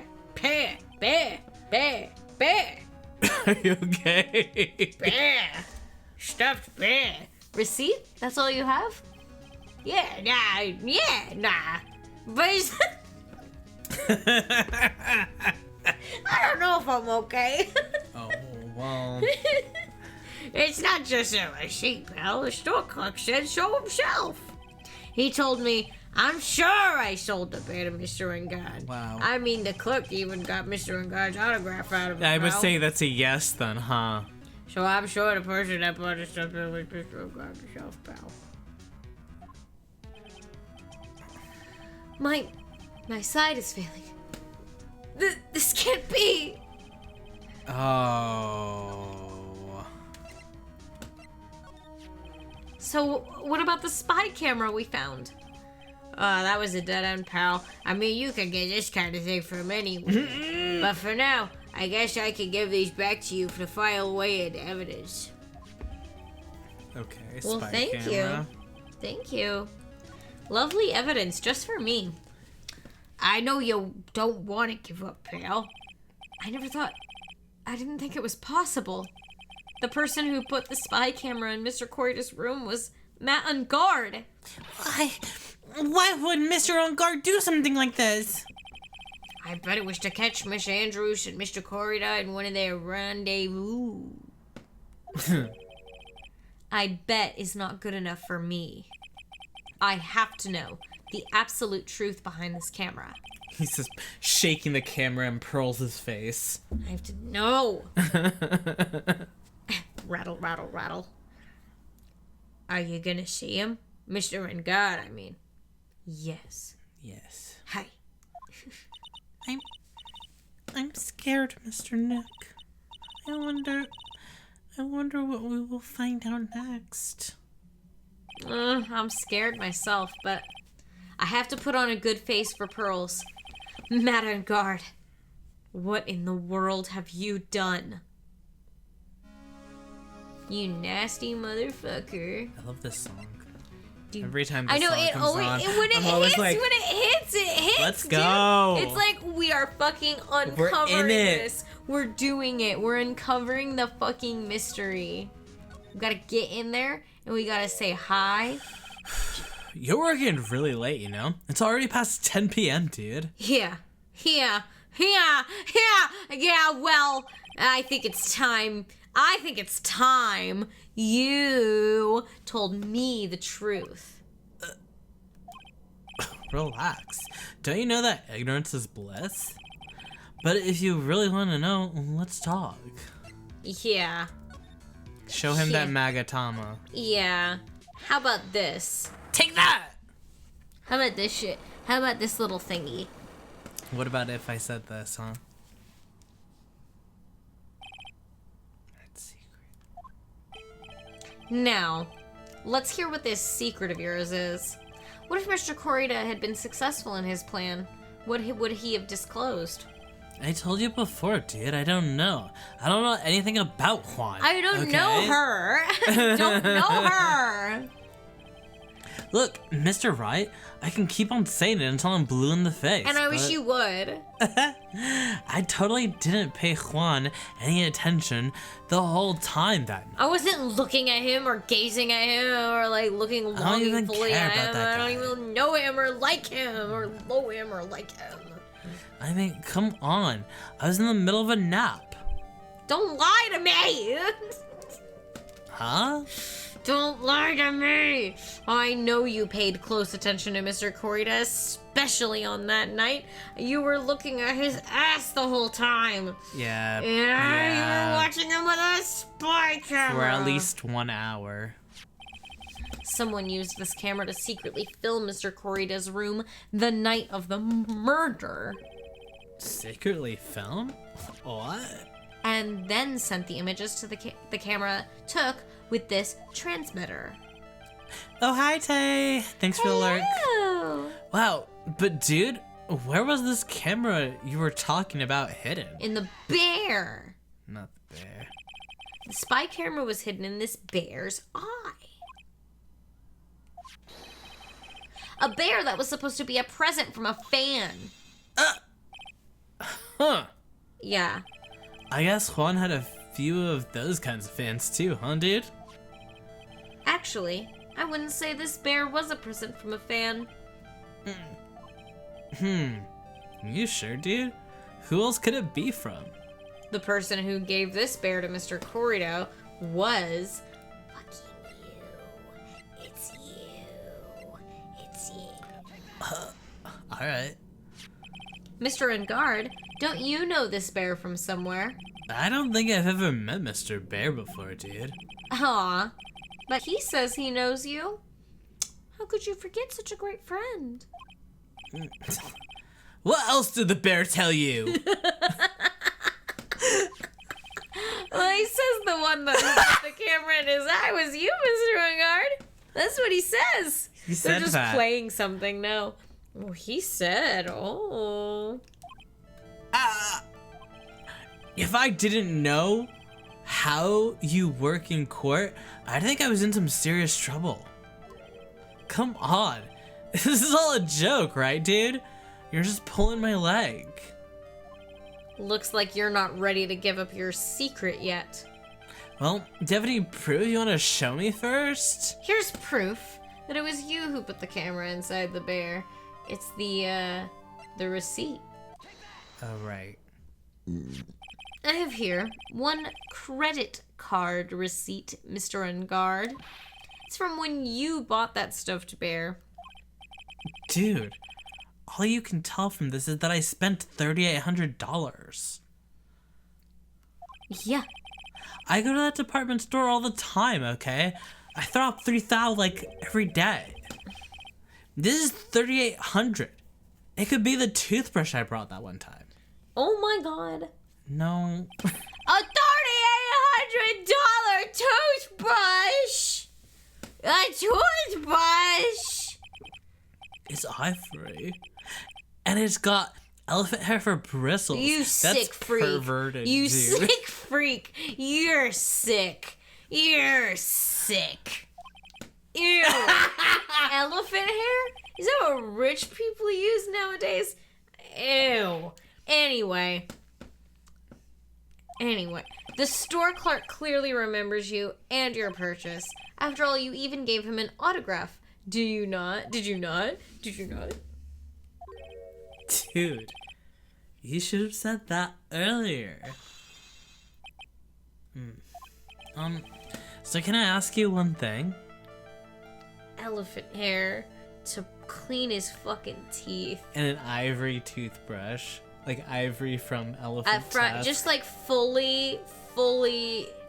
Are you okay? Bear. Stuffed bear. Receipt? That's all you have? Yeah, nah. But it's... I don't know if I'm okay. Oh, well. It's not just a receipt, pal. The store clerk said so himself. He told me, I'm sure I sold the bear to Mr. Engard. Wow. I mean, the clerk even got Mr. Engard's autograph out of it, I would pal. say that's a yes then, huh? So I'm sure the person that bought the stuff was Mr. Engard himself, pal. My cide is failing. This can't be. Oh. So what about the spy camera we found? That was a dead end, pal. I mean, you can get this kind of thing from anywhere. But for now, I guess I can give these back to you to file away in evidence. Okay, Well, spy thank camera. you. Thank you. Lovely evidence just for me. I know you don't want to give up, pal. I didn't think it was possible. The person who put the spy camera in Mr. Corrida's room was Matt on guard. Why would Mr. On Guard do something like this? I bet it was to catch Miss Andrews and Mr. Corrida in one of their rendezvous. I bet is not good enough for me. I have to know the absolute truth behind this camera. He's just shaking the camera in Pearls' face. I have to know. Rattle, rattle, rattle. Are you gonna see him? Mr. Engard, I mean. Yes. Yes. Hi. I'm scared, Mr. Nick. I wonder what we will find out next. I'm scared myself, but I have to put on a good face for Pearls. Matt on guard. What in the world have you done? You nasty motherfucker. I love this song. Dude, Every time this I know song it comes always on, when I'm always like, it hits. let's dude. go. It's like we are fucking uncovering We're in it. this. We're doing it. We're uncovering the fucking mystery. We gotta get in there and we gotta say hi. You're working really late, you know? It's already past 10 p.m., dude. Yeah, well, I think it's time you told me the truth. Relax. Don't you know that ignorance is bliss? But if you really want to know, let's talk. Yeah. Show him that Magatama. Yeah. How about this? Take that! How about this shit? How about this little thingy? What about if I said this, huh? Now, let's hear what this secret of yours is. What if Mr. Corrida had been successful in his plan? What would he have disclosed? I told you before, dude. I don't know. I don't know anything about Juan. I don't okay? know her. I don't know her. Look, Mr. Wright, I can keep on saying it until I'm blue in the face. And I wish you would. I totally didn't pay Juan any attention the whole time that night. I wasn't looking at him or gazing at him or like looking don't even longingly care at about him. that I don't guy. even know him or like him or know him or like him. I mean, come on. I was in the middle of a nap. Don't lie to me! Huh? Don't lie to me! I know you paid close attention to Mr. Corrida, especially on that night. You were looking at his ass the whole time. Yeah. Yeah, you were watching him with a spy camera. For at least 1 hour. Someone used this camera to secretly film Mr. Corrida's room the night of the murder. Secretly film? What? And then sent the images to the camera took with this transmitter. Oh, hi, Tay. Thanks for the lurk. Hello. Wow, but dude, where was this camera you were talking about hidden? In the bear. Not the bear. The spy camera was hidden in this bear's eye. A bear that was supposed to be a present from a fan. Huh. Yeah. I guess Juan had a few of those kinds of fans too, huh, dude? Actually, I wouldn't say this bear was a present from a fan. You sure, dude? Who else could it be from? The person who gave this bear to Mr. Corrido was fucking you. It's you. It's you. Alright. Mr. Engard, don't you know this bear from somewhere? I don't think I've ever met Mr. Bear before, dude. Aw, but he says he knows you. How could you forget such a great friend? What else did the bear tell you? Well, he says the one that put the camera in his eye was you, Mr. Engard. That's what he says. He They're said just that. playing something now. Oh, he said, oh. If I didn't know how you work in court, I think I was in some serious trouble. Come on. This is all a joke, right, dude? You're just pulling my leg. Looks like you're not ready to give up your secret yet. Well, do you have any proof you want to show me first? Here's proof that it was you who put the camera inside the bear. It's the receipt. Oh, right. I have here one credit card receipt, Mr. Engard. It's from when you bought that stuffed bear. Dude, all you can tell from this is that I spent $3,800. Yeah. I go to that department store all the time, okay? I throw out $3,000 like every day. This is $3,800. It could be the toothbrush I brought that one time. Oh my god. No. A $3,800 toothbrush! A toothbrush! It's ivory. And it's got elephant hair for bristles. You That's sick freak. Perverted, You dude. sick freak. You're sick. You're sick. Ew. Elephant hair? Is that what rich people use nowadays? Ew. Anyway, the store clerk clearly remembers you and your purchase. After all, you even gave him an autograph. Do you not? Did you not? Did you not? Dude, you should have said that earlier. So can I ask you one thing? Elephant hair to clean his fucking teeth. And an ivory toothbrush. Like ivory from elephant At front, tusk. just like fully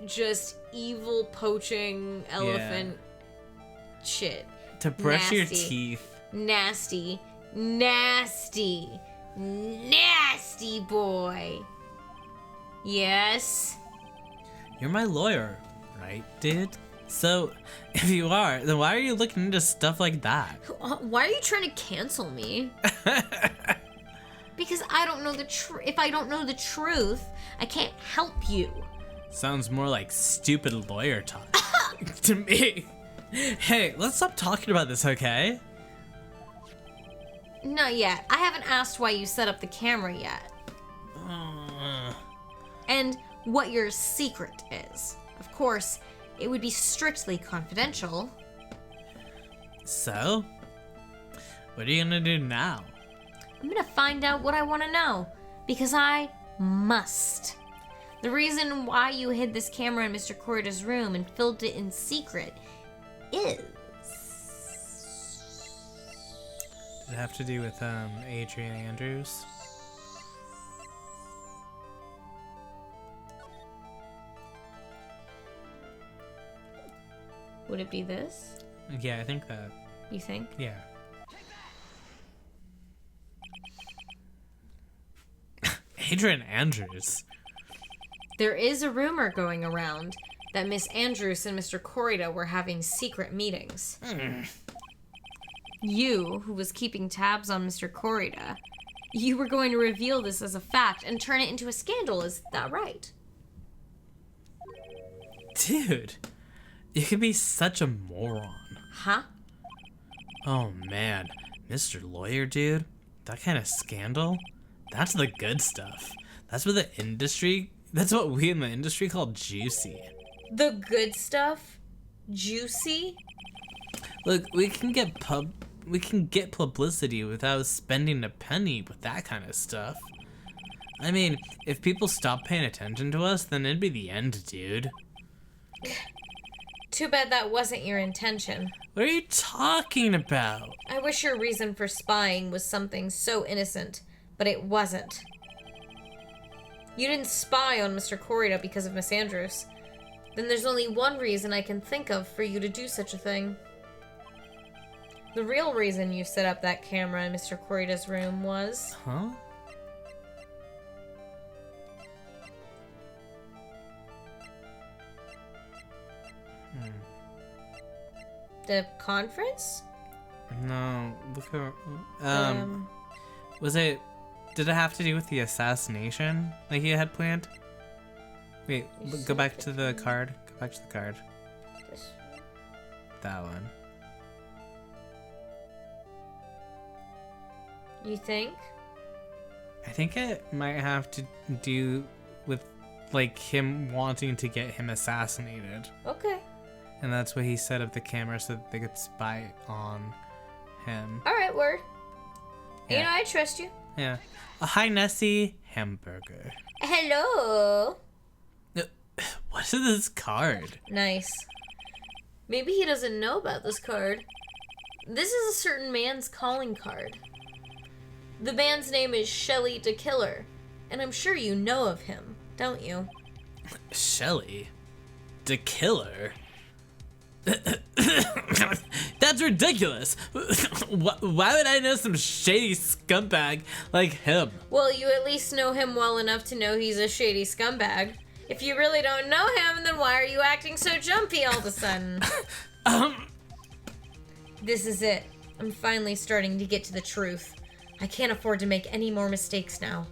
just evil poaching elephant shit. to brush your nasty. teeth. Nasty boy. Yes. You're my lawyer, right, dude? So, if you are, then why are you looking into stuff like that? Why are you trying to cancel me? Because I don't know the truth. If I don't know the truth, I can't help you. Sounds more like stupid lawyer talk to me. Hey, let's stop talking about this, okay? Not yet. I haven't asked why you set up the camera yet. And what your secret is. Of course, it would be strictly confidential. So? What are you gonna do now? I'm gonna find out what I want to know. Because I must. The reason why you hid this camera in Mr. Corrida's room and filled it in secret is... Does it have to do with, Adrian Andrews? Would it be this? Yeah, I think that. You think? Yeah. Adrian Andrews. There is a rumor going around that Miss Andrews and Mr. Corrida were having secret meetings. You, who was keeping tabs on Mr. Corrida, you were going to reveal this as a fact and turn it into a scandal, is that right? Dude, you could be such a moron. Huh? Oh man, Mr. Lawyer dude, that kind of scandal? That's the good stuff. That's what we in the industry call juicy. The good stuff? Juicy? Look, we can get publicity without spending a penny with that kind of stuff. I mean, if people stop paying attention to us, then it'd be the end, dude. Too bad that wasn't your intention. What are you talking about? I wish your reason for spying was something so innocent, but it wasn't. You didn't spy on Mr. Corrida because of Miss Andrews. Then there's only one reason I can think of for you to do such a thing. The real reason you set up that camera in Mr. Corrida's room was... Huh? The conference? No, look at, did it have to do with the assassination like he had planned? Wait, go back to the card. Go back to the card. This. That one. You think? I think it might have to do with, like, him wanting to get him assassinated. Okay. And that's why he set up the camera so that they could spy on him. Alright, word. Yeah. You know, I trust you. Yeah. Hi, Nessie. Hamburger. Hello. What is this card? Nice. Maybe he doesn't know about this card. This is a certain man's calling card. The man's name is Shelly the Killer, and I'm sure you know of him, don't you? Shelly? The Killer? That's ridiculous. Why would I know some shady scumbag like him? Well, you at least know him well enough to know he's a shady scumbag. If you really don't know him, then why are you acting so jumpy all of a sudden? This is it. I'm finally starting to get to the truth. I can't afford to make any more mistakes now.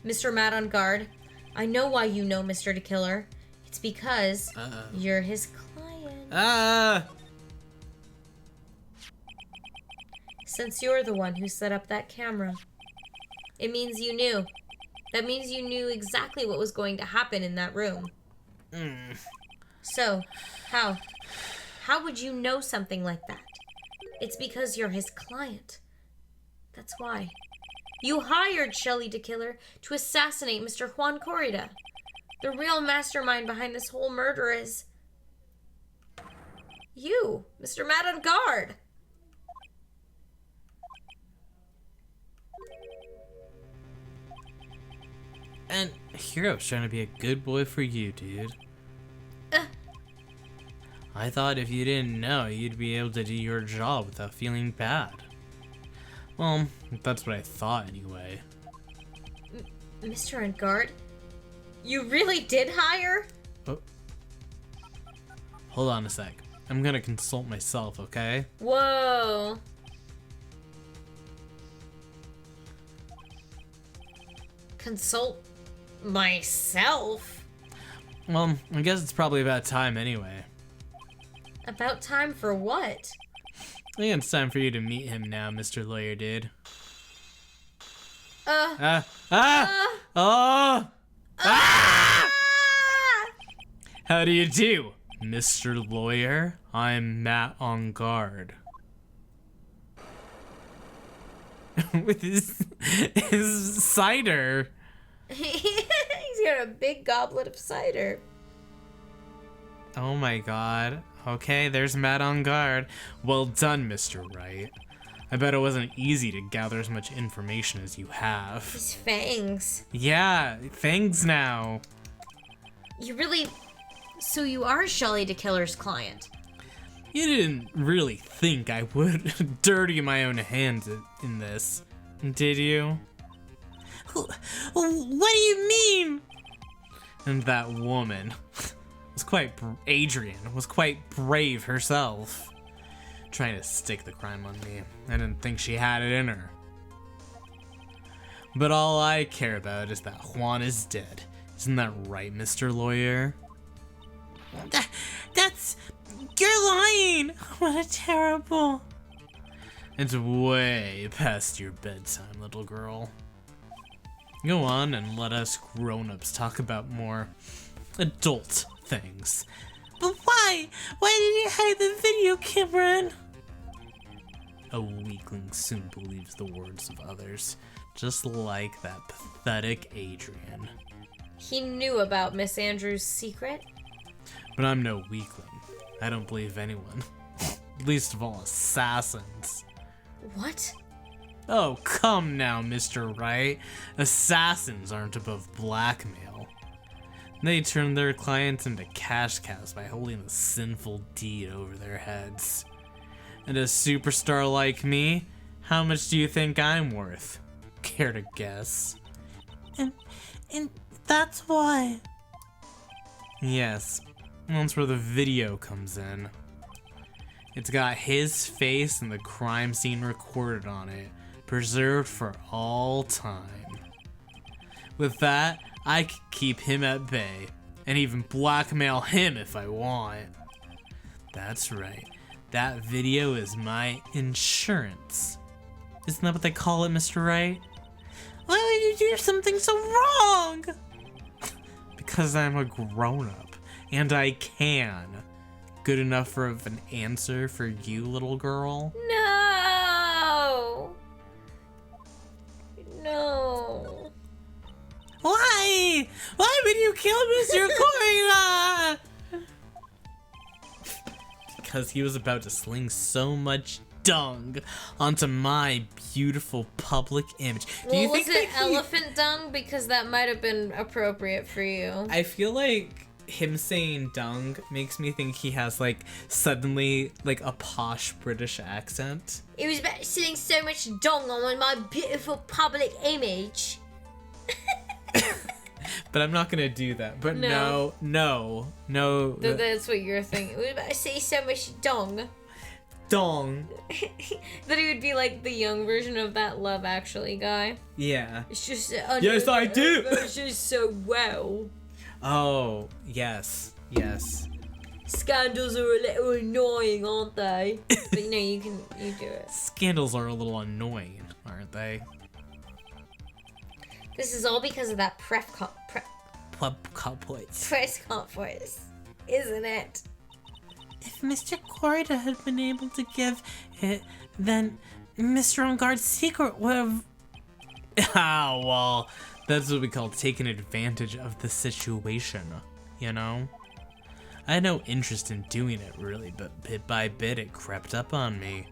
Mr. Matt on Guard, I know why you know Mr. the Killer. It's because you're his client. Since you're the one who set up that camera. It means you knew. That means you knew exactly what was going to happen in that room. So, how? How would you know something like that? It's because you're his client. That's why. You hired Shelly the Killer to assassinate Mr. Juan Corrida. The real mastermind behind this whole murder is... you, Mr. Matt on Guard. And Hero's trying to be a good boy for you, dude. I thought if you didn't know, you'd be able to do your job without feeling bad. Well, that's what I thought anyway. Mr. on Guard? You really did hire? Oh. Hold on a sec. I'm gonna consult myself, okay? Whoa. Consult myself? Well, I guess it's probably about time anyway. About time for what? I think it's time for you to meet him now, Mr. Lawyer Dude. How do you do, Mr. Lawyer? I'm Matt on guard. With his cider. He's got a big goblet of cider. Oh my god. Okay, there's Matt on guard. Well done, Mr. Wright. I bet it wasn't easy to gather as much information as you have. His fangs. Yeah, thanks now. You really... So you are Shelley the Killer's client? You didn't really think I would dirty my own hands in this, did you? What do you mean? And that woman was Adrian was quite brave herself, trying to stick the crime on me. I didn't think she had it in her. But all I care about is that Juan is dead. Isn't that right, Mr. Lawyer? That's... You're lying! What a terrible... It's way past your bedtime, little girl. Go on and let us grown-ups talk about more adult things. But why? Why did you hide the video camera in? A weakling soon believes the words of others, just like that pathetic Adrian. He knew about Miss Andrews' secret? But I'm no weakling. I don't believe anyone. Least of all assassins. What? Oh, come now, Mr. Wright. Assassins aren't above blackmail. They turn their clients into cash cows by holding the sinful deed over their heads. And a superstar like me, how much do you think I'm worth? Care to guess? And that's why. Yes, that's where the video comes in. It's got his face and the crime scene recorded on it, preserved for all time. With that, I can keep him at bay, and even blackmail him if I want. That's right, that video is my insurance. Isn't that what they call it, Mr. Wright? Why would you do something so wrong? Because I'm a grown-up, and I can. Good enough for an answer for you, little girl? No! No. Why? Why would you kill Mr. Corina? Because he was about to sling so much dung onto my beautiful public image. Do you think was it elephant dung? Because that might have been appropriate for you. I feel like him saying dung makes me think he has like suddenly like a posh British accent. It was about sitting so much dung on my beautiful public image. But I'm not gonna do that. But no. That's what you're thinking. It was about to say so much dung. Dong. That he would be like the young version of that Love Actually guy. Yeah. It's just Yes, I do. It's just so well. Oh, yes. Scandals are a little annoying, aren't they? But you do it. Scandals are a little annoying, aren't they? This is all because of that press conference, isn't it? If Mr. Corida had been able to give it, then Mr. On Guard's secret would have... Ah, well, that's what we call taking advantage of the situation, you know? I had no interest in doing it, really, but bit by bit it crept up on me.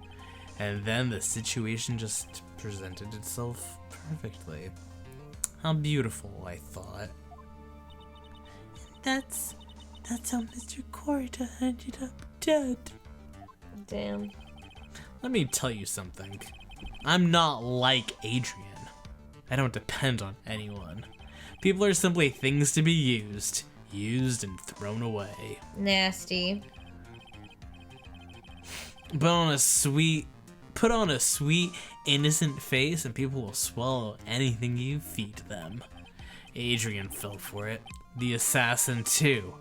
And then the situation just presented itself perfectly. How beautiful, I thought. That's how Mr. Corida ended up dead. Damn. Let me tell you something. I'm not like Adrian. I don't depend on anyone. People are simply things to be used and thrown away. Nasty. Put on a sweet, innocent face, and people will swallow anything you feed them. Adrian fell for it. The assassin too.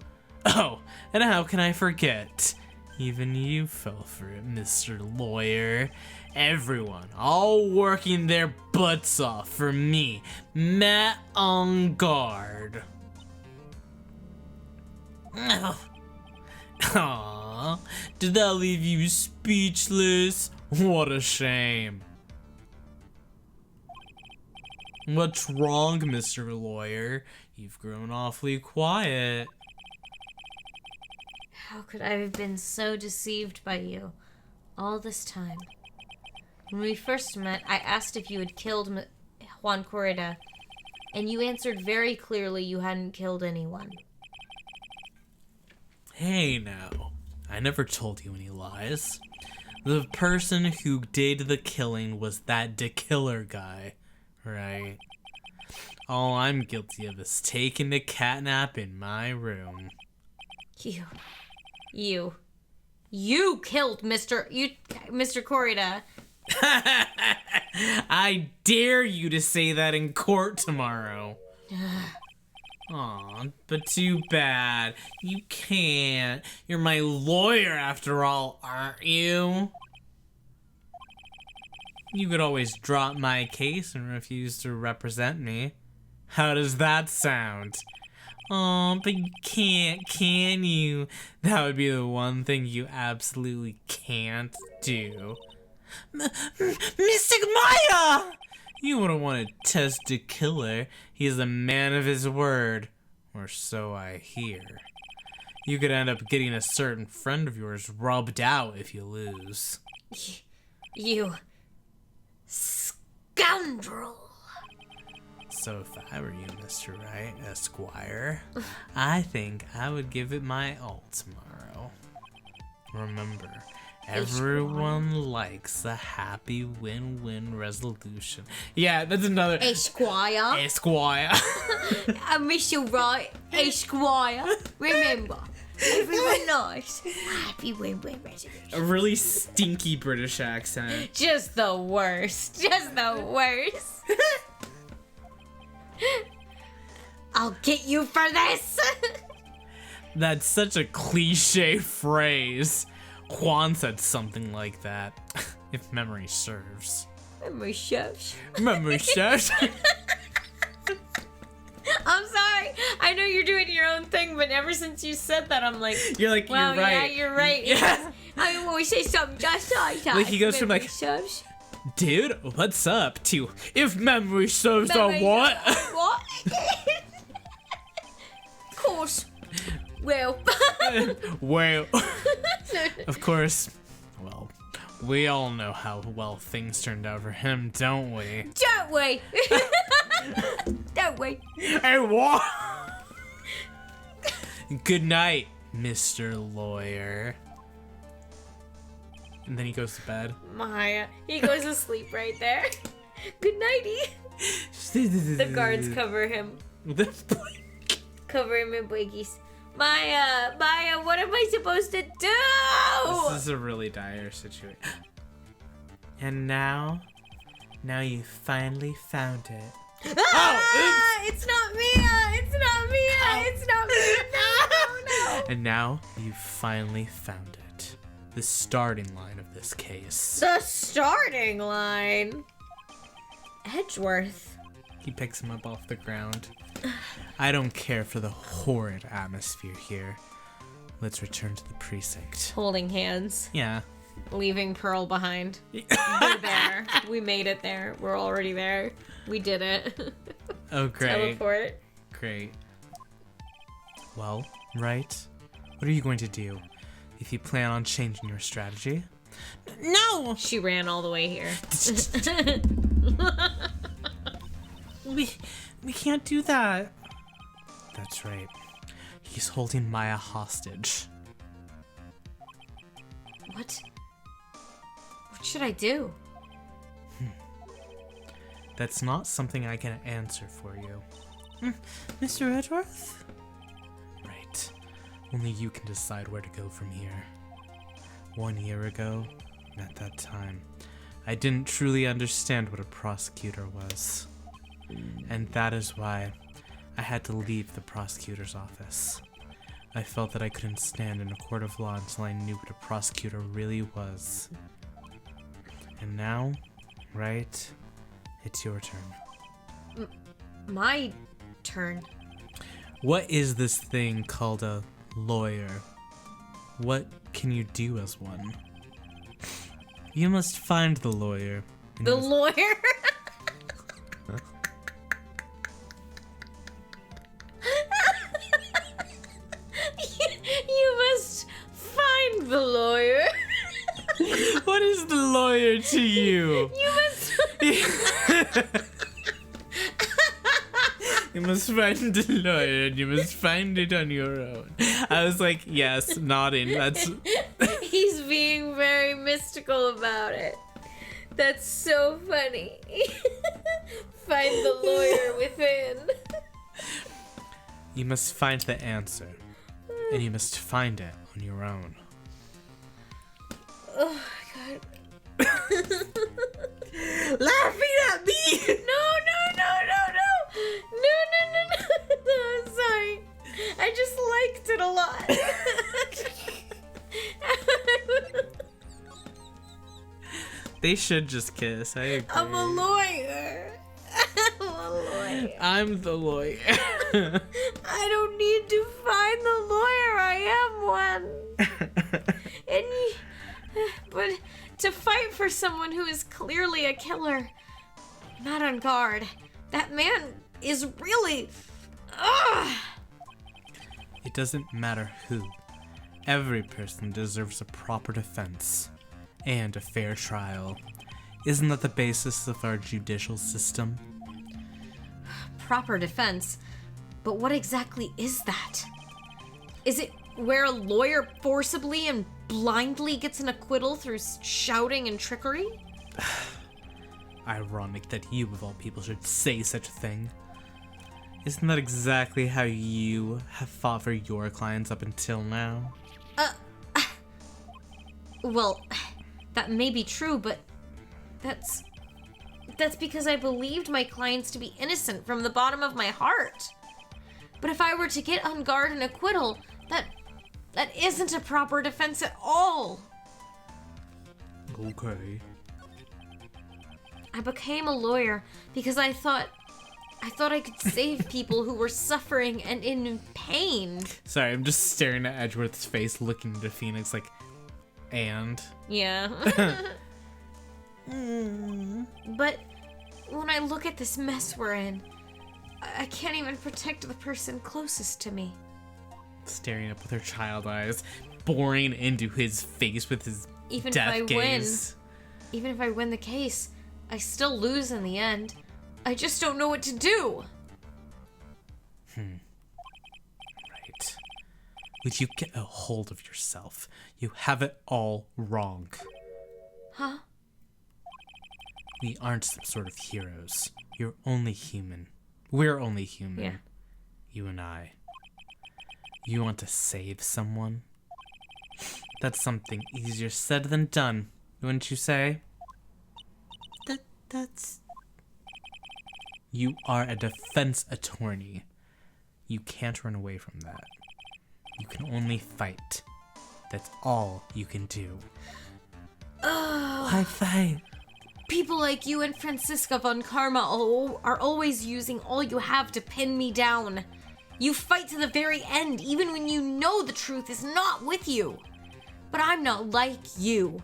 Oh, and how can I forget? Even you fell for it, Mr. Lawyer. Everyone, all working their butts off for me, Matt on guard. Aww, did that leave you speechless? What a shame. What's wrong, Mr. Lawyer? You've grown awfully quiet. How could I have been so deceived by you all this time? When we first met, I asked if you had killed Juan Corrida, and you answered very clearly you hadn't killed anyone. Hey now, I never told you any lies. The person who did the killing was that killer guy, right? All I'm guilty of is taking a catnap in my room. You killed Mr. Corrida. I dare you to say that in court tomorrow. Aw, but too bad. You can't. You're my lawyer after all, aren't you? You could always drop my case and refuse to represent me. How does that sound? Oh, but you can't, can you? That would be the one thing you absolutely can't do. Mystic Maya! You wouldn't want to test a killer. He is a man of his word. Or so I hear. You could end up getting a certain friend of yours rubbed out if you lose. You scoundrel! So if I were you, Mr. Wright, Esquire, I think I would give it my all tomorrow. Remember, everyone likes a happy win-win resolution. Yeah, that's another... Esquire. Mr. Wright, Esquire. Remember, everyone nice. Happy win-win resolution. A really stinky British accent. Just the worst. I'll get you for this. That's such a cliche phrase. Juan said something like that, if memory serves. Memory serves. I'm sorry. I know you're doing your own thing, but ever since you said that, I'm like, You're like, wow, you're right. yeah, you're right. Yeah. I mean, when we say something just like that, Like he goes from memory like, serves. dude, what's up? To, if memory serves Memory on what? What? Of course. Well. Well, of course. Well, we all know how well things turned out for him, don't we? Don't we? Don't we? Hey, what? Good night, Mr. Lawyer. And then he goes to bed. Maya. He goes to sleep right there. Good nighty. The guards cover him. Cover him in blankies. Maya, what am I supposed to do? This is a really dire situation. And now you finally found it. Ah, it's not Mia! It's not Mia! It's not Mia! No! And now you finally found it. The starting line of this case. The starting line. Edgeworth. He picks him up off the ground. I don't care for the horrid atmosphere here. Let's return to the precinct. Holding hands. Yeah. Leaving Pearl behind. We're there. We made it there. We're already there. We did it. Oh, great. Teleport. Great. Well, right? What are you going to do? If you plan on changing your strategy? No! She ran all the way here. We can't do that. That's right. He's holding Maya hostage. What? What should I do? That's not something I can answer for you. Mr. Edgeworth? Right. Only you can decide where to go from here. 1 year ago. At that time, I didn't truly understand what a prosecutor was. And that is why I had to leave the prosecutor's office. I felt that I couldn't stand in a court of law until I knew what a prosecutor really was. And now, right, it's your turn. My turn. What is this thing called a lawyer? What can you do as one? You must find the lawyer. The lawyer? You must find the lawyer. What is the lawyer to you? You must. You must find the lawyer and you must find it on your own. I was like, yes, nodding. That's. He's being very mystical about it. That's so funny. Find the lawyer within. You must find the answer. And you must find it on your own. Oh my god. Laughing at me! No. No, I'm sorry. I just liked it a lot. They should just kiss. I agree. I'm a lawyer. I'm the lawyer. I don't need to find the lawyer. I am one. But to fight for someone who is clearly a killer, not on guard, that man is really. Ugh. It doesn't matter who. Every person deserves a proper defense and a fair trial. Isn't that the basis of our judicial system? Proper defense? But what exactly is that? Is it where a lawyer forcibly and blindly gets an acquittal through shouting and trickery? Ironic that you, of all people, should say such a thing. Isn't that exactly how you have fought for your clients up until now? Well, that may be true, but that's because I believed my clients to be innocent from the bottom of my heart. But if I were to get on guard and acquittal, that isn't a proper defense at all. Okay. I became a lawyer because I thought I could save people who were suffering and in pain. Sorry, I'm just staring at Edgeworth's face, looking into Phoenix like, and? Yeah. But when I look at this mess we're in, I can't even protect the person closest to me. Staring up with her child eyes, boring into his face with his death gaze. Even if I win the case, I still lose in the end. I just don't know what to do. Right. Would you get a hold of yourself? You have it all wrong. Huh? We aren't some sort of heroes. You're only human. We're only human. Yeah. You and I. You want to save someone? That's something easier said than done, wouldn't you say? That's... You are a defense attorney. You can't run away from that. You can only fight. That's all you can do. Why fight? People like you and Francisca von Karma are always using all you have to pin me down. You fight to the very end, even when you know the truth is not with you. But I'm not like you.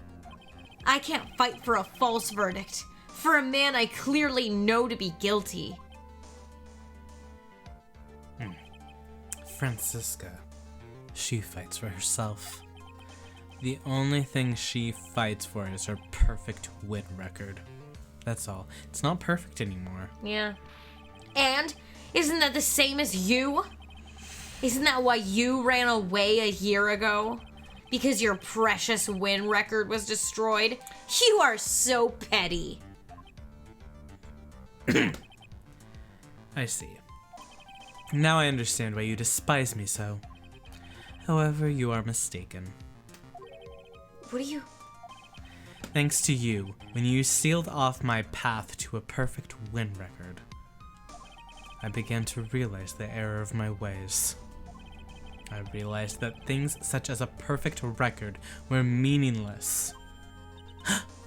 I can't fight for a false verdict, for a man I clearly know to be guilty. Francisca. She fights for herself. The only thing she fights for is her perfect win record. That's all. It's not perfect anymore. Yeah. And isn't that the same as you? Isn't that why you ran away a year ago? Because your precious win record was destroyed? You are so petty. I see. Now I understand why you despise me so. However, you are mistaken. What are you... Thanks to you, when you sealed off my path to a perfect win record, I began to realize the error of my ways. I realized that things such as a perfect record were meaningless.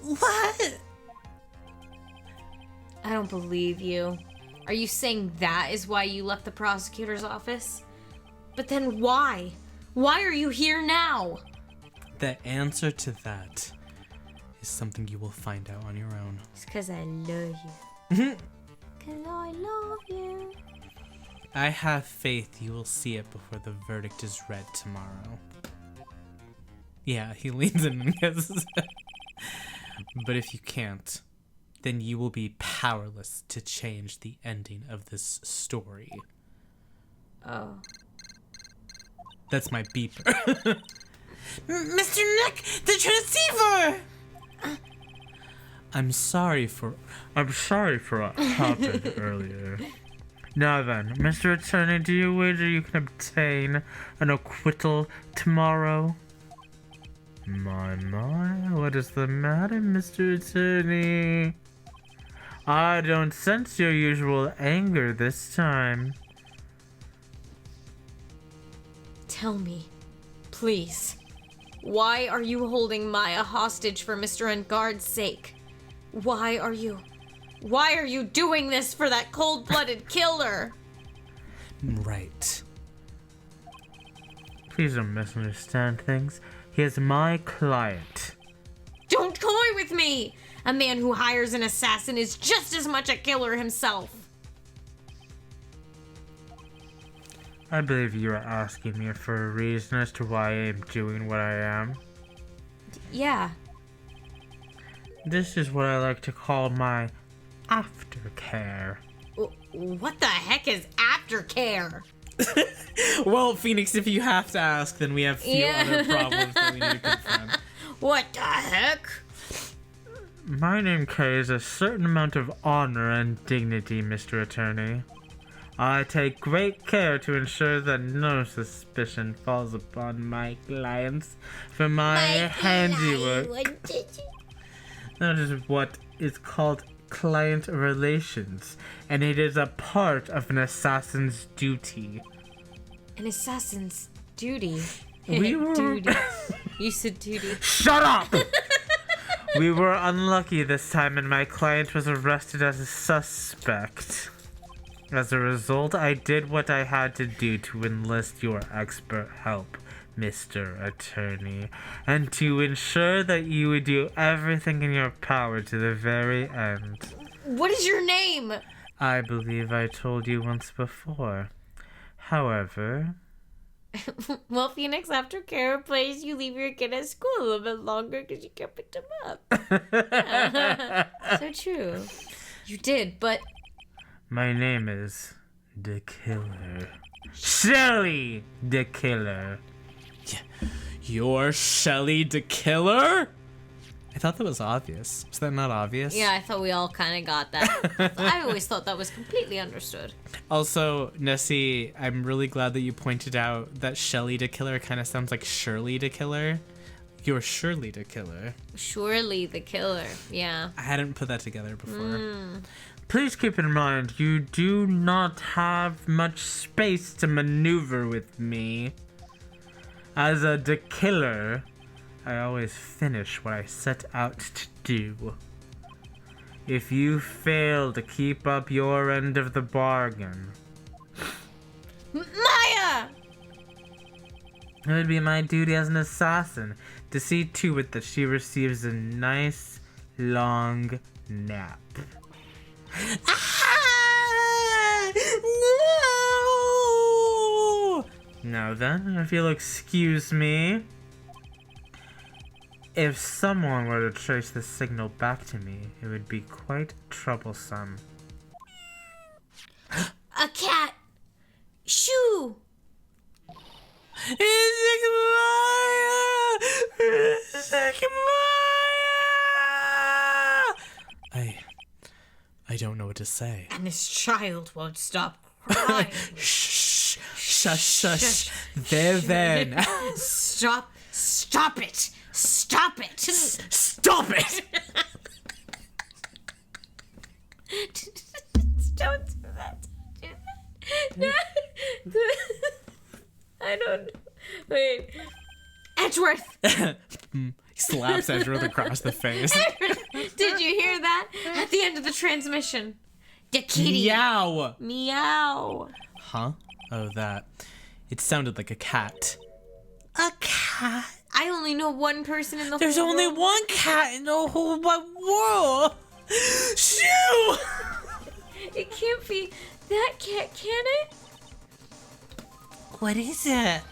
What? I don't believe you. Are you saying that is why you left the prosecutor's office? But then why? Why are you here now? The answer to that is something you will find out on your own. It's because I love you. Because I love you. I have faith you will see it before the verdict is read tomorrow. Yeah, he leans in and kisses it. But if you can't, then you will be powerless to change the ending of this story. Oh. That's my beeper. Mr. Nick, the transceiver! I'm sorry for what happened earlier. Now then, Mr. Attorney, do you wager you can obtain an acquittal tomorrow? My, what is the matter, Mr. Attorney? I don't sense your usual anger this time. Tell me, please. Why are you holding Maya hostage for Mr. Engard's sake? Why are you doing this for that cold-blooded killer? Right. Please don't misunderstand things. He is my client. Don't toy with me! A man who hires an assassin is just as much a killer himself. I believe you are asking me for a reason as to why I am doing what I am. Yeah. This is what I like to call my aftercare. What the heck is aftercare? Well, Phoenix, if you have to ask, then we have few other problems that we need to confront. What the heck? My name carries a certain amount of honor and dignity, Mr. Attorney. I take great care to ensure that no suspicion falls upon my clients for my handiwork. That is what is called client relations, and it is a part of an assassin's duty. An assassin's duty? We were... Duty. You said duty. Shut up! We were unlucky this time and my client was arrested as a suspect. As a result, I did what I had to do to enlist your expert help, Mr. Attorney, and to ensure that you would do everything in your power to the very end. What is your name? I believe I told you once before. However... Well, Phoenix Aftercare plays you leave your kid at school a little bit longer because you can't pick them up. So true. You did, but... My name is the Killer. Shelly the Killer. Yeah. You're Shelly the Killer? I thought that was obvious. Was that not obvious? Yeah, I thought we all kind of got that. I always thought that was completely understood. Also, Nessie, I'm really glad that you pointed out that Shelly the Killer kind of sounds like Shirley the Killer. You're Shirley the Killer. Surely the killer, yeah. I hadn't put that together before. Please keep in mind, you do not have much space to maneuver with me. As a the Killer, I always finish what I set out to do. If you fail to keep up your end of the bargain... Maya! It would be my duty as an assassin to see to it that she receives a nice, long nap. Ah! No! Now then, if you'll excuse me... If someone were to trace the signal back to me, it would be quite troublesome. A cat! Shoo! I don't know what to say. And this child won't stop crying. Shh, shush, shush. There then. Stop Stop it! Stop it! Stop it! Don't do that. No. I don't know. Wait. Edgeworth! He slaps Edgeworth across the face. Did you hear that? At the end of the transmission. The kitty. Meow! Meow. Huh? Oh, that. It sounded like a cat. A cat? I only know one person in the There's whole only world. one cat in the whole wide world! Shoo! It can't be that cat, can it? What is it?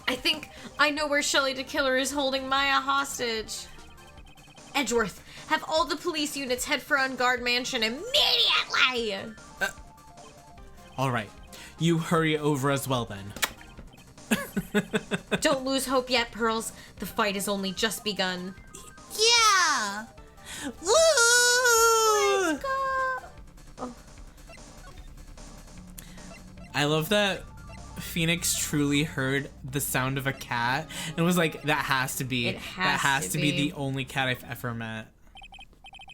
I think I know where Shelley the Killer is holding Maya hostage. Edgeworth, have all the police units head for On Guard Mansion immediately! Alright, you hurry over as well then. Don't lose hope yet, Pearls. The fight has only just begun. Yeah! Woo! Let's go! Oh. I love that Phoenix truly heard the sound of a cat and was like, that has to be, It has that has to to be be. the only cat I've ever met.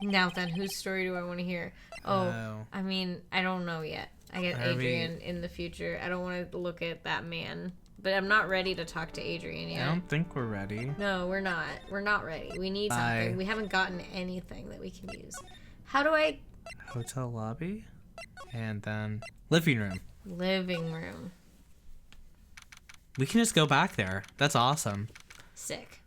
Now then, whose story do I want to hear? Oh, Oh. I mean, I don't know yet. I get Are we- Adrian in the future. I don't want to look at that man. But I'm not ready to talk to Adrian I yet. don't think we're ready. No, we're not. We're not ready. We need Bye. something. We haven't gotten anything that we can use. How do I... Hotel lobby, and then living room. Living room. We can just go back there. That's awesome. Sick.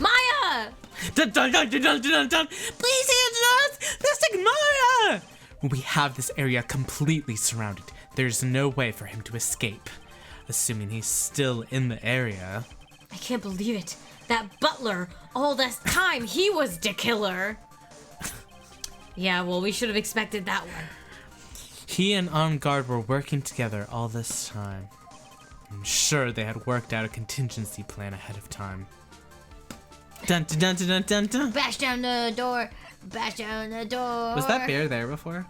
Maya! Dun, dun, dun, dun, dun, dun, dun. Please answer us! Mystic Maya! When we have this area completely surrounded, there's no way for him to escape. Assuming he's still in the area. I can't believe it. That butler, all this time, he was the killer. Yeah, well, we should have expected that one. He and On Guard were working together all this time. I'm sure they had worked out a contingency plan ahead of time. Dun dun dun dun dun dun. Bash down the door. Bash down the door. Was that bear there before?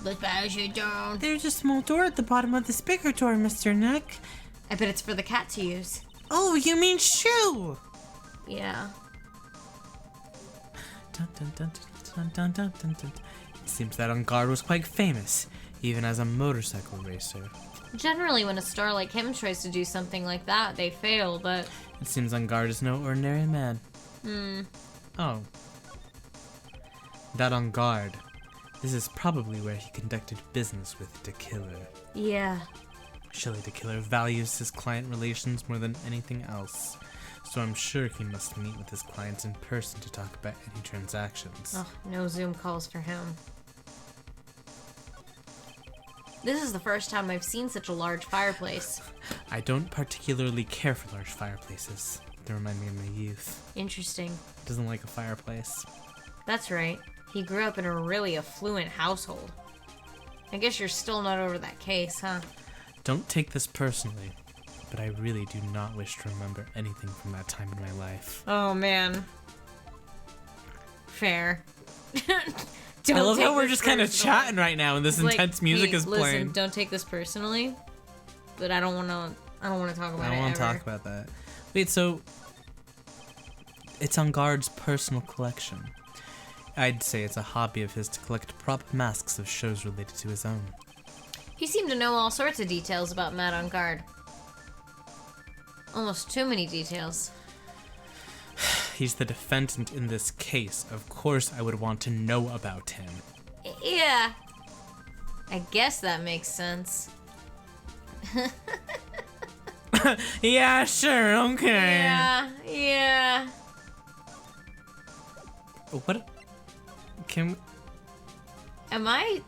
Let's bash it down. There's a small door at the bottom of this bigger door, Mr. Nick. I bet it's for the cat to use. Oh, you mean shoe? Yeah. Dun, dun, dun, dun, dun, dun, dun, dun. It seems that On Guard was quite famous, even as a motorcycle racer. Generally, when a star like him tries to do something like that, they fail, but... It seems On Guard is no ordinary man. Oh. That On Guard. This is probably where he conducted business with the Killer. Yeah. Surely the Killer values his client relations more than anything else. So I'm sure he must meet with his clients in person to talk about any transactions. Oh, no Zoom calls for him. This is the first time I've seen such a large fireplace. I don't particularly care for large fireplaces. They remind me of my youth. Interesting. Doesn't like a fireplace. That's right. He grew up in a really affluent household. I guess you're still not over that case, huh? Don't take this personally, but I really do not wish to remember anything from that time in my life. Oh, man. Fair. I love how we're this just kind of personally. chatting right now and this Like, intense music hey, is listen, playing. don't take this personally, but I don't want to talk about I it don't want to ever. talk about that. Wait, so it's On Guard's personal collection. I'd say it's a hobby of his to collect prop masks of shows related to his own. You seem to know all sorts of details about Matt On Guard. Almost too many details. He's the defendant in this case. Of course I would want to know about him. Yeah. I guess that makes sense. Yeah, sure, okay. Yeah. What? Can... Am I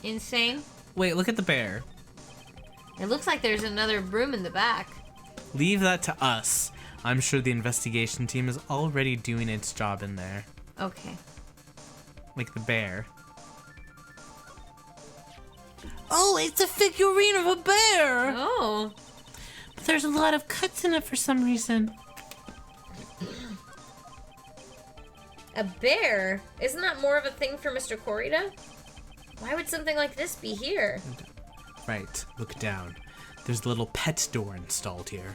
insane? Wait, look at the bear. It looks like there's another broom in the back. Leave that to us. I'm sure the investigation team is already doing its job in there. Okay. Like the bear. Oh, it's a figurine of a bear! Oh. But there's a lot of cuts in it for some reason. A bear? Isn't that more of a thing for Mr. Corrida? Why would something like this be here? Right, look down. There's a little pet door installed here.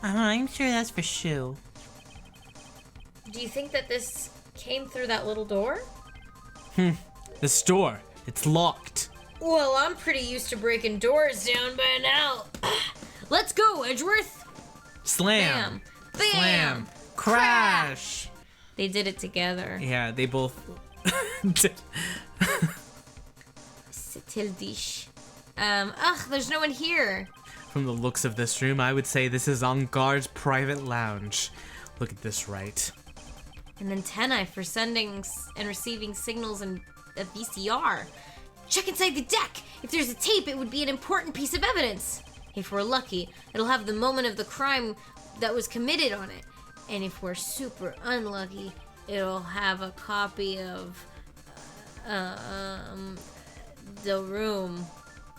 I'm sure that's for Sue. Do you think that this came through that little door? This door, it's locked. Well, I'm pretty used to breaking doors down by now. Let's go, Edgeworth. Slam. Bam. Slam. Crash. They did it together. Yeah, they both did. Tildish. There's no one here. From the looks of this room, I would say this is on guard's private lounge. Look at this, right? An antennae for sending and receiving signals and a VCR. Check inside the deck. If there's a tape, it would be an important piece of evidence. If we're lucky, it'll have the moment of the crime that was committed on it. And if we're super unlucky, it'll have a copy of the room.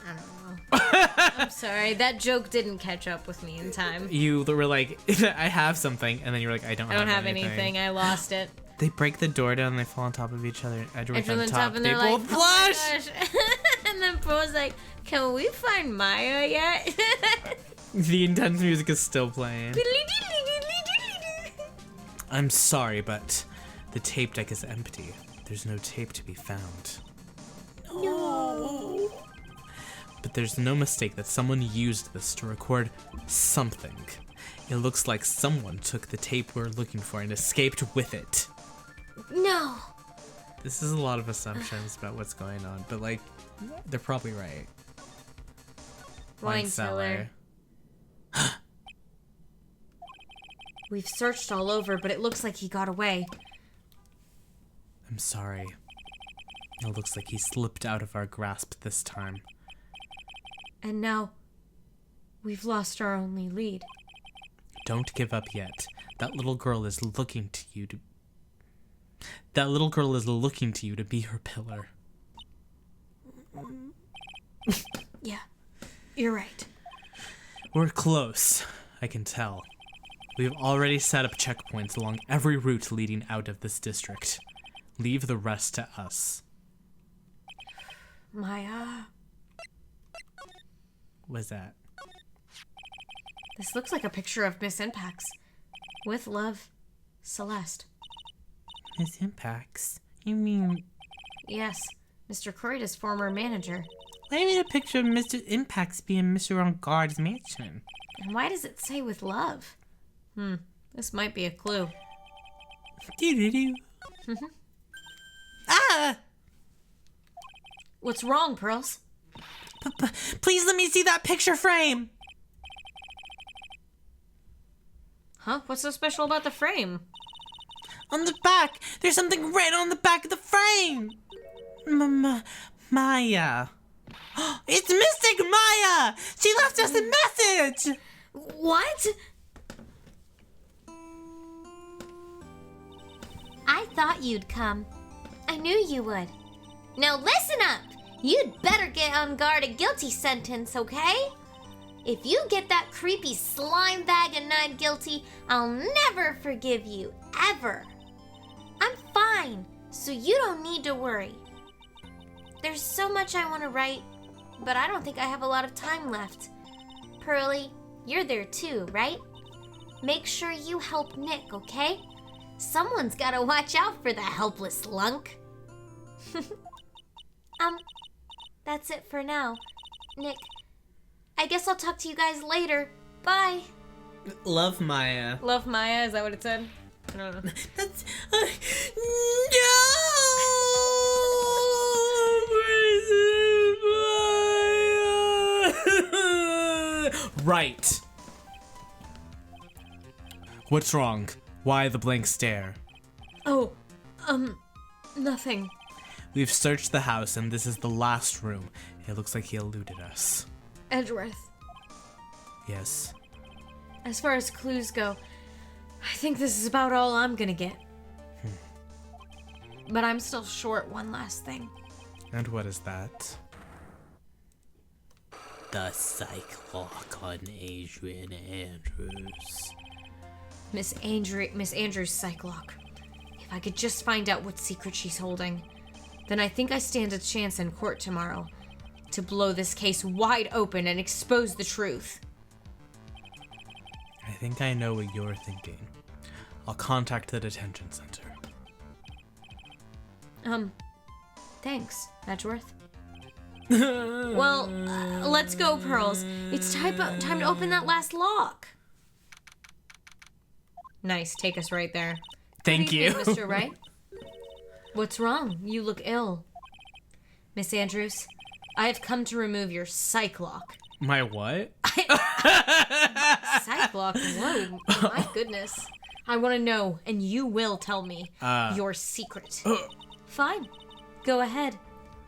I don't know. I'm sorry, that joke didn't catch up with me in time. You were like, I have something, and then you were like, I don't have anything. I lost it. They break the door down and they fall on top of each other. Edgeworth on On top. and They they're both like, flush! "Oh my gosh." And then Poe's like, can we find Maya yet? The intense music is still playing. I'm sorry, but the tape deck is empty. There's no tape to be found. No. But there's no mistake that someone used this to record something. It looks like someone took the tape we're looking for and escaped with it. No. This is a lot of assumptions about what's going on, but like, they're probably right. Wine cellar. We've searched all over, but it looks like he got away. I'm sorry. It looks like he slipped out of our grasp this time. And now, we've lost our only lead. Don't give up yet. That little girl is looking to you to... That little girl is looking to you to be her pillar. Yeah, you're right. We're close, I can tell. We've already set up checkpoints along every route leading out of this district. Leave the rest to us. Maya, What's that? this looks like a picture of Miss Impax. With love, Celeste. Miss Impax? You mean... Yes, Mr. Croyd's former manager. Why did a picture of Mr. Impax be in Mr. On Guard's mansion? And why does it say with love? This might be a clue. Doo-doo-doo. Ah! What's wrong, Pearls? Please let me see that picture frame! Huh? What's so special about the frame? On the back! There's something written on the back of the frame! Maya. It's Mystic Maya! She left us a message! What? I thought you'd come. I knew you would. Now listen up! You'd better get on guard a guilty sentence, okay? If you get that creepy slime bag and not guilty, I'll never forgive you, ever. I'm fine, so you don't need to worry. There's so much I want to write, but I don't think I have a lot of time left. Pearly, you're there too, right? Make sure you help Nick, okay? Someone's gotta watch out for the helpless lunk. That's it for now. Nick, I guess I'll talk to you guys later. Bye. Love Maya. Love Maya, is that what it said? I don't know. That's... No! Right. What's wrong? Why the blank stare? Oh, nothing. We've searched the house and this is the last room. It looks like he eluded us. Edgeworth, Yes. as far as clues go, I think this is about all I'm gonna get. But I'm still short one last thing. And what is that? The Cyclock on Adrian Andrews. Miss Andrews' Cyclock. If I could just find out what secret she's holding, then I think I stand a chance in court tomorrow to blow this case wide open and expose the truth. I think I know what you're thinking. I'll contact the detention center. Thanks, Edgeworth. Well, let's go, Pearls. It's time to open that last lock. Nice, take us right there. Thank Good you. evening, Mr. Wright. What's wrong? You look ill. Miss Andrews, I have come to remove your psych lock. My what? Psych lock? Whoa, my goodness. I want to know, and you will tell me your secret. Fine, go ahead.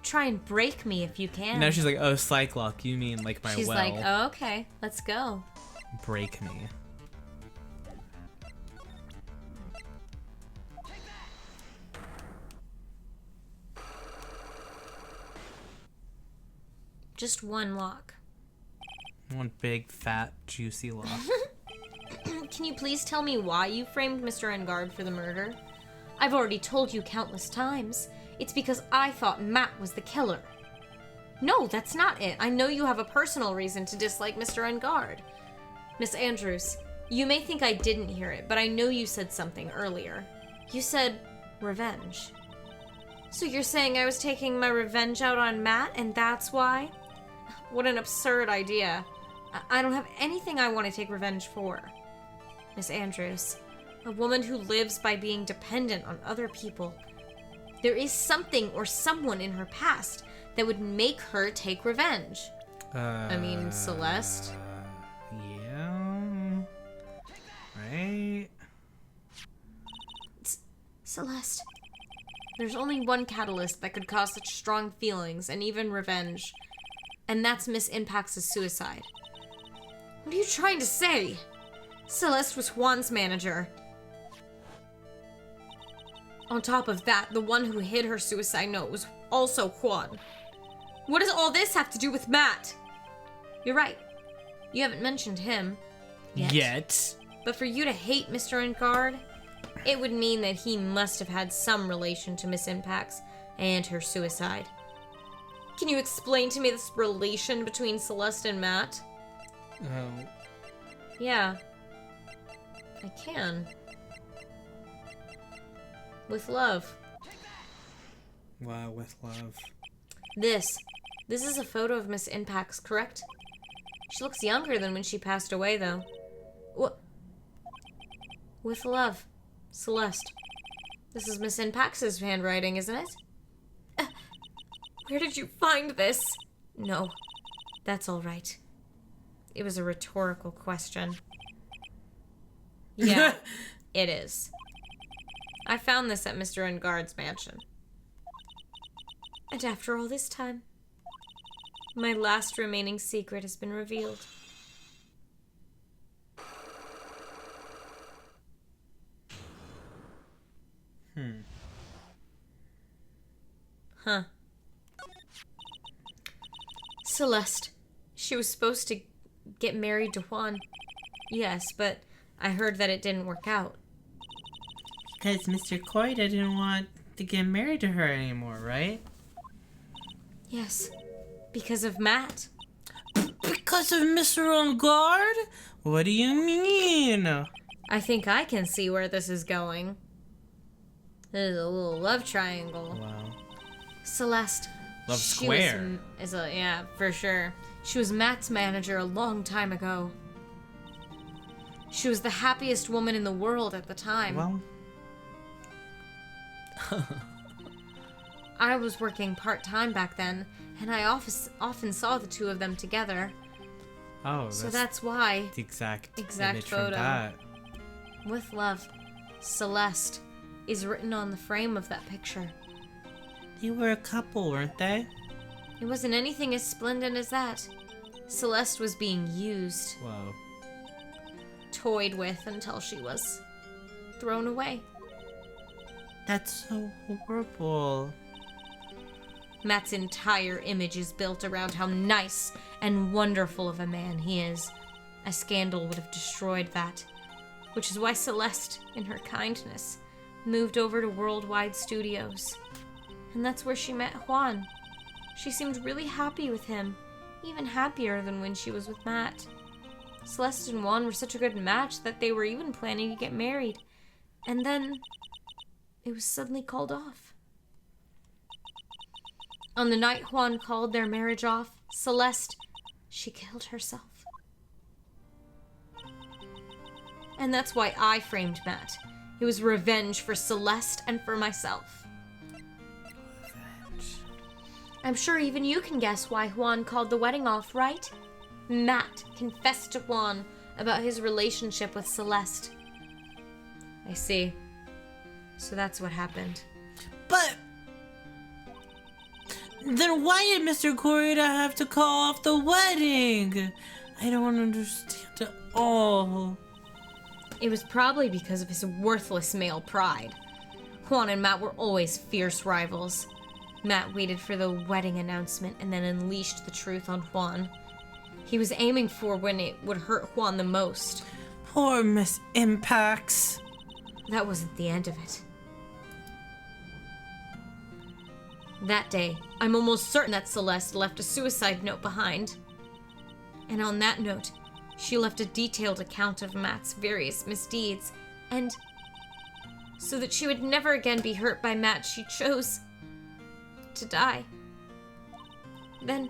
Try and break me if you can. Now she's like, oh, psych lock, you mean like my She's well. like, oh, okay, let's go. Break me. Just one lock. One big, fat, juicy lock. Can you please tell me why you framed Mr. Engard for the murder? I've already told you countless times. It's because I thought Matt was the killer. No, that's not it. I know you have a personal reason to dislike Mr. Engard. Miss Andrews, you may think I didn't hear it, but I know you said something earlier. You said revenge. So you're saying I was taking my revenge out on Matt, and that's why? What an absurd idea. I don't have anything I want to take revenge for. Miss Andrews, a woman who lives by being dependent on other people. There is something or someone in her past that would make her take revenge. I mean, Celeste? Yeah. Right? Celeste. There's only one catalyst that could cause such strong feelings and even revenge. And that's Miss Impax's suicide. What are you trying to say? Celeste was Juan's manager. On top of that, the one who hid her suicide note was also Juan. What does all this have to do with Matt? You're right. You haven't mentioned him. Yet. But for you to hate Mr. Engard, it would mean that he must have had some relation to Miss Impax and her suicide. Can you explain to me this relation between Celeste and Matt? Yeah. I can. With love. Wow, with love. This is a photo of Miss Impax, correct? She looks younger than when she passed away, though. What? With love. Celeste. This is Miss Impax's handwriting, isn't it? Where did you find this? No, that's all right. It was a rhetorical question. Yeah, it is. I found this at Mr. Engard's mansion. And after all this time, my last remaining secret has been revealed. Huh. Celeste. She was supposed to get married to Juan. Yes, but I heard that it didn't work out. Because Mr. Coida didn't want to get married to her anymore, right? Yes, because of Matt. Because of Mr. On Guard? What do you mean? I think I can see where this is going. This is a little love triangle. Wow. Celeste. Love she square. Yeah, for sure. She was Matt's manager a long time ago. She was the happiest woman in the world at the time. Well, I was working part-time back then, and I often saw the two of them together. oh, So that's why, the exact image photo. from that. with love, Celeste is written on the frame of that picture. They were a couple, weren't they? It wasn't anything as splendid as that. Celeste was being used, Whoa. toyed with until she was thrown away. That's so horrible. Matt's entire image is built around how nice and wonderful of a man he is. A scandal would have destroyed that. Which is why Celeste, in her kindness, moved over to Worldwide Studios. And that's where she met Juan. She seemed really happy with him, even happier than when she was with Matt. Celeste and Juan were such a good match that they were even planning to get married. And then it was suddenly called off. On the night Juan called their marriage off, Celeste, she killed herself. And that's why I framed Matt. It was revenge for Celeste and for myself. Revenge. I'm sure even you can guess why Juan called the wedding off, right? Matt confessed to Juan about his relationship with Celeste. I see. So that's what happened. But then why did Mr. Corrida have to call off the wedding? I don't understand at all. It was probably because of his worthless male pride. Juan and Matt were always fierce rivals. Matt waited for the wedding announcement and then unleashed the truth on Juan. He was aiming for when it would hurt Juan the most. Poor Miss Impacts. That wasn't the end of it. That day, I'm almost certain that Celeste left a suicide note behind. And on that note, she left a detailed account of Matt's various misdeeds, and so that she would never again be hurt by Matt, she chose to die. Then,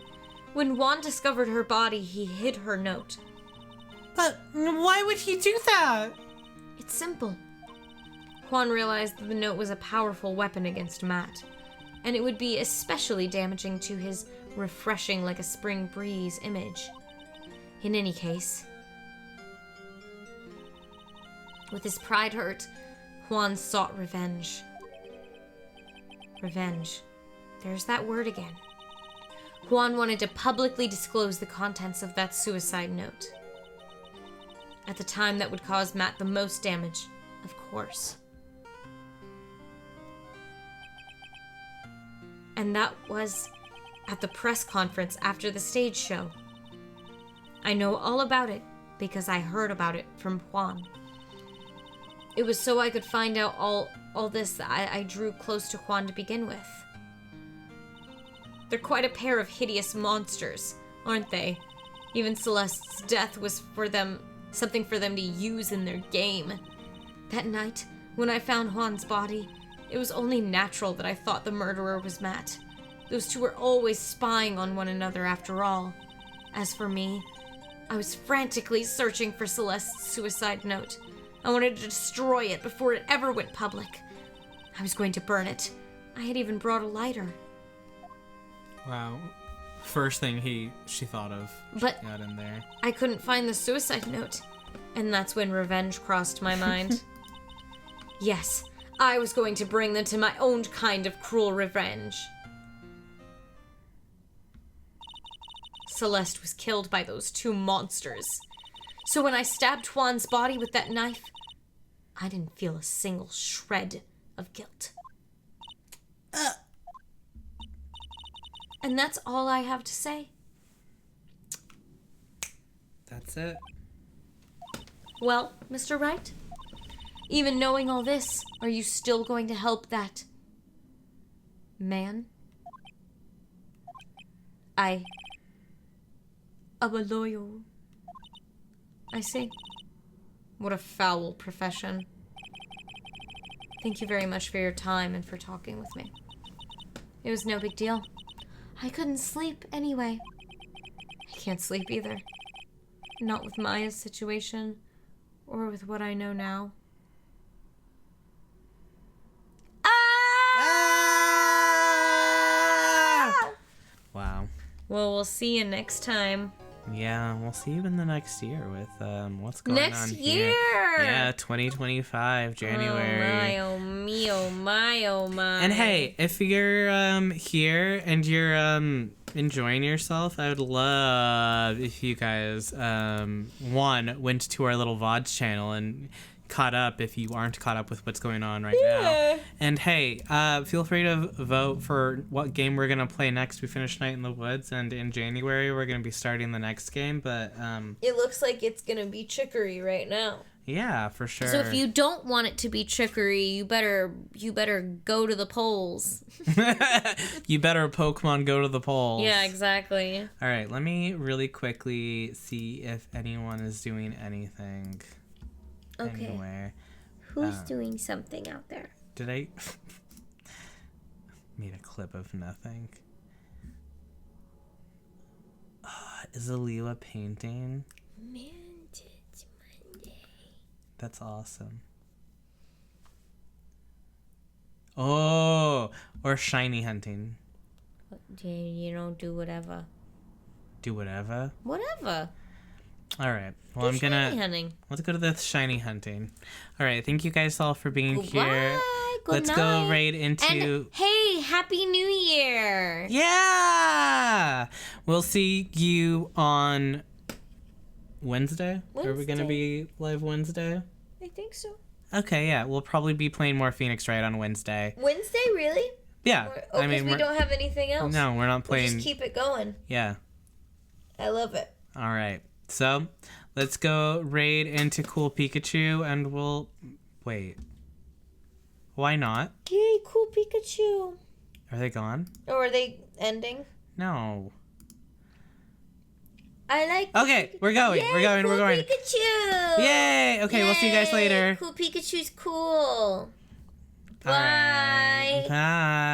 when Juan discovered her body, he hid her note. But why would he do that? It's simple. Juan realized that the note was a powerful weapon against Matt, and it would be especially damaging to his refreshing like a spring breeze image. In any case, with his pride hurt, Juan sought revenge. Revenge. There's that word again. Juan wanted to publicly disclose the contents of that suicide note. At the time that would cause Matt the most damage, of course. And that was at the press conference after the stage show. I know all about it because I heard about it from Juan. It was so I could find out all this that I drew close to Juan to begin with. They're quite a pair of hideous monsters, aren't they? Even Celeste's death was for them something for them to use in their game. That night, when I found Juan's body, it was only natural that I thought the murderer was Matt. Those two were always spying on one another after all. As for me, I was frantically searching for Celeste's suicide note. I wanted to destroy it before it ever went public. I was going to burn it. I had even brought a lighter. Wow. First thing she thought of. But got in there. I couldn't find the suicide note. And that's when revenge crossed my mind. Yes, I was going to bring them to my own kind of cruel revenge. Celeste was killed by those two monsters. So when I stabbed Juan's body with that knife, I didn't feel a single shred of guilt. And that's all I have to say. That's it. Well, Mr. Wright, even knowing all this, are you still going to help that man? I'm a loyal. I see. What a foul profession. Thank you very much for your time and for talking with me. It was no big deal. I couldn't sleep anyway. I can't sleep either. Not with Maya's situation, or with what I know now. Wow. Well, we'll see you next time. Yeah, we'll see you in the next year with what's going on Next here. year! Yeah, 2025, January. Oh my, oh me, oh my, oh my. And hey, if you're here and you're enjoying yourself, I would love if you guys went to our little VODs channel and caught up if you aren't caught up with what's going on right now. And hey, feel free to vote for what game we're gonna play next. We finished Night in the Woods, and in January we're gonna be starting the next game. But it looks like it's gonna be Chicory right now. Yeah, for sure. So if you don't want it to be trickery, you better go to the polls. You better Pokemon go to the polls. Yeah, exactly. All right, let me really quickly see if anyone is doing anything. Okay. Anywhere. Who's doing something out there? Did I made a clip of nothing? Is Aliwa painting? Mantis Monday. That's awesome. Oh, or shiny hunting. Do whatever. Do whatever. Whatever. All right. Well, Do shiny hunting. let's go to the shiny hunting. All right. Thank you guys all for being Goodbye. here. Good Let's night. go right into. And hey, Happy New Year! Yeah. We'll see you on Wednesday. Are we gonna be live Wednesday? I think so. Okay. Yeah. We'll probably be playing more Phoenix Wright on Wednesday. Wednesday, really? Yeah. I mean, we don't have anything else. No, we're not We'll playing. just keep it going. Yeah. I love it. All right. So, let's go raid into Cool Pikachu and we'll wait. Why not? Yay, cool Pikachu. Are they gone? Or are they ending? No. I like. Okay, we're going. Yay, we're going. Cool We're going. Pikachu. Yay! Okay, we'll see you guys Yay, later. Cool Pikachu's cool. All right. Bye. Bye.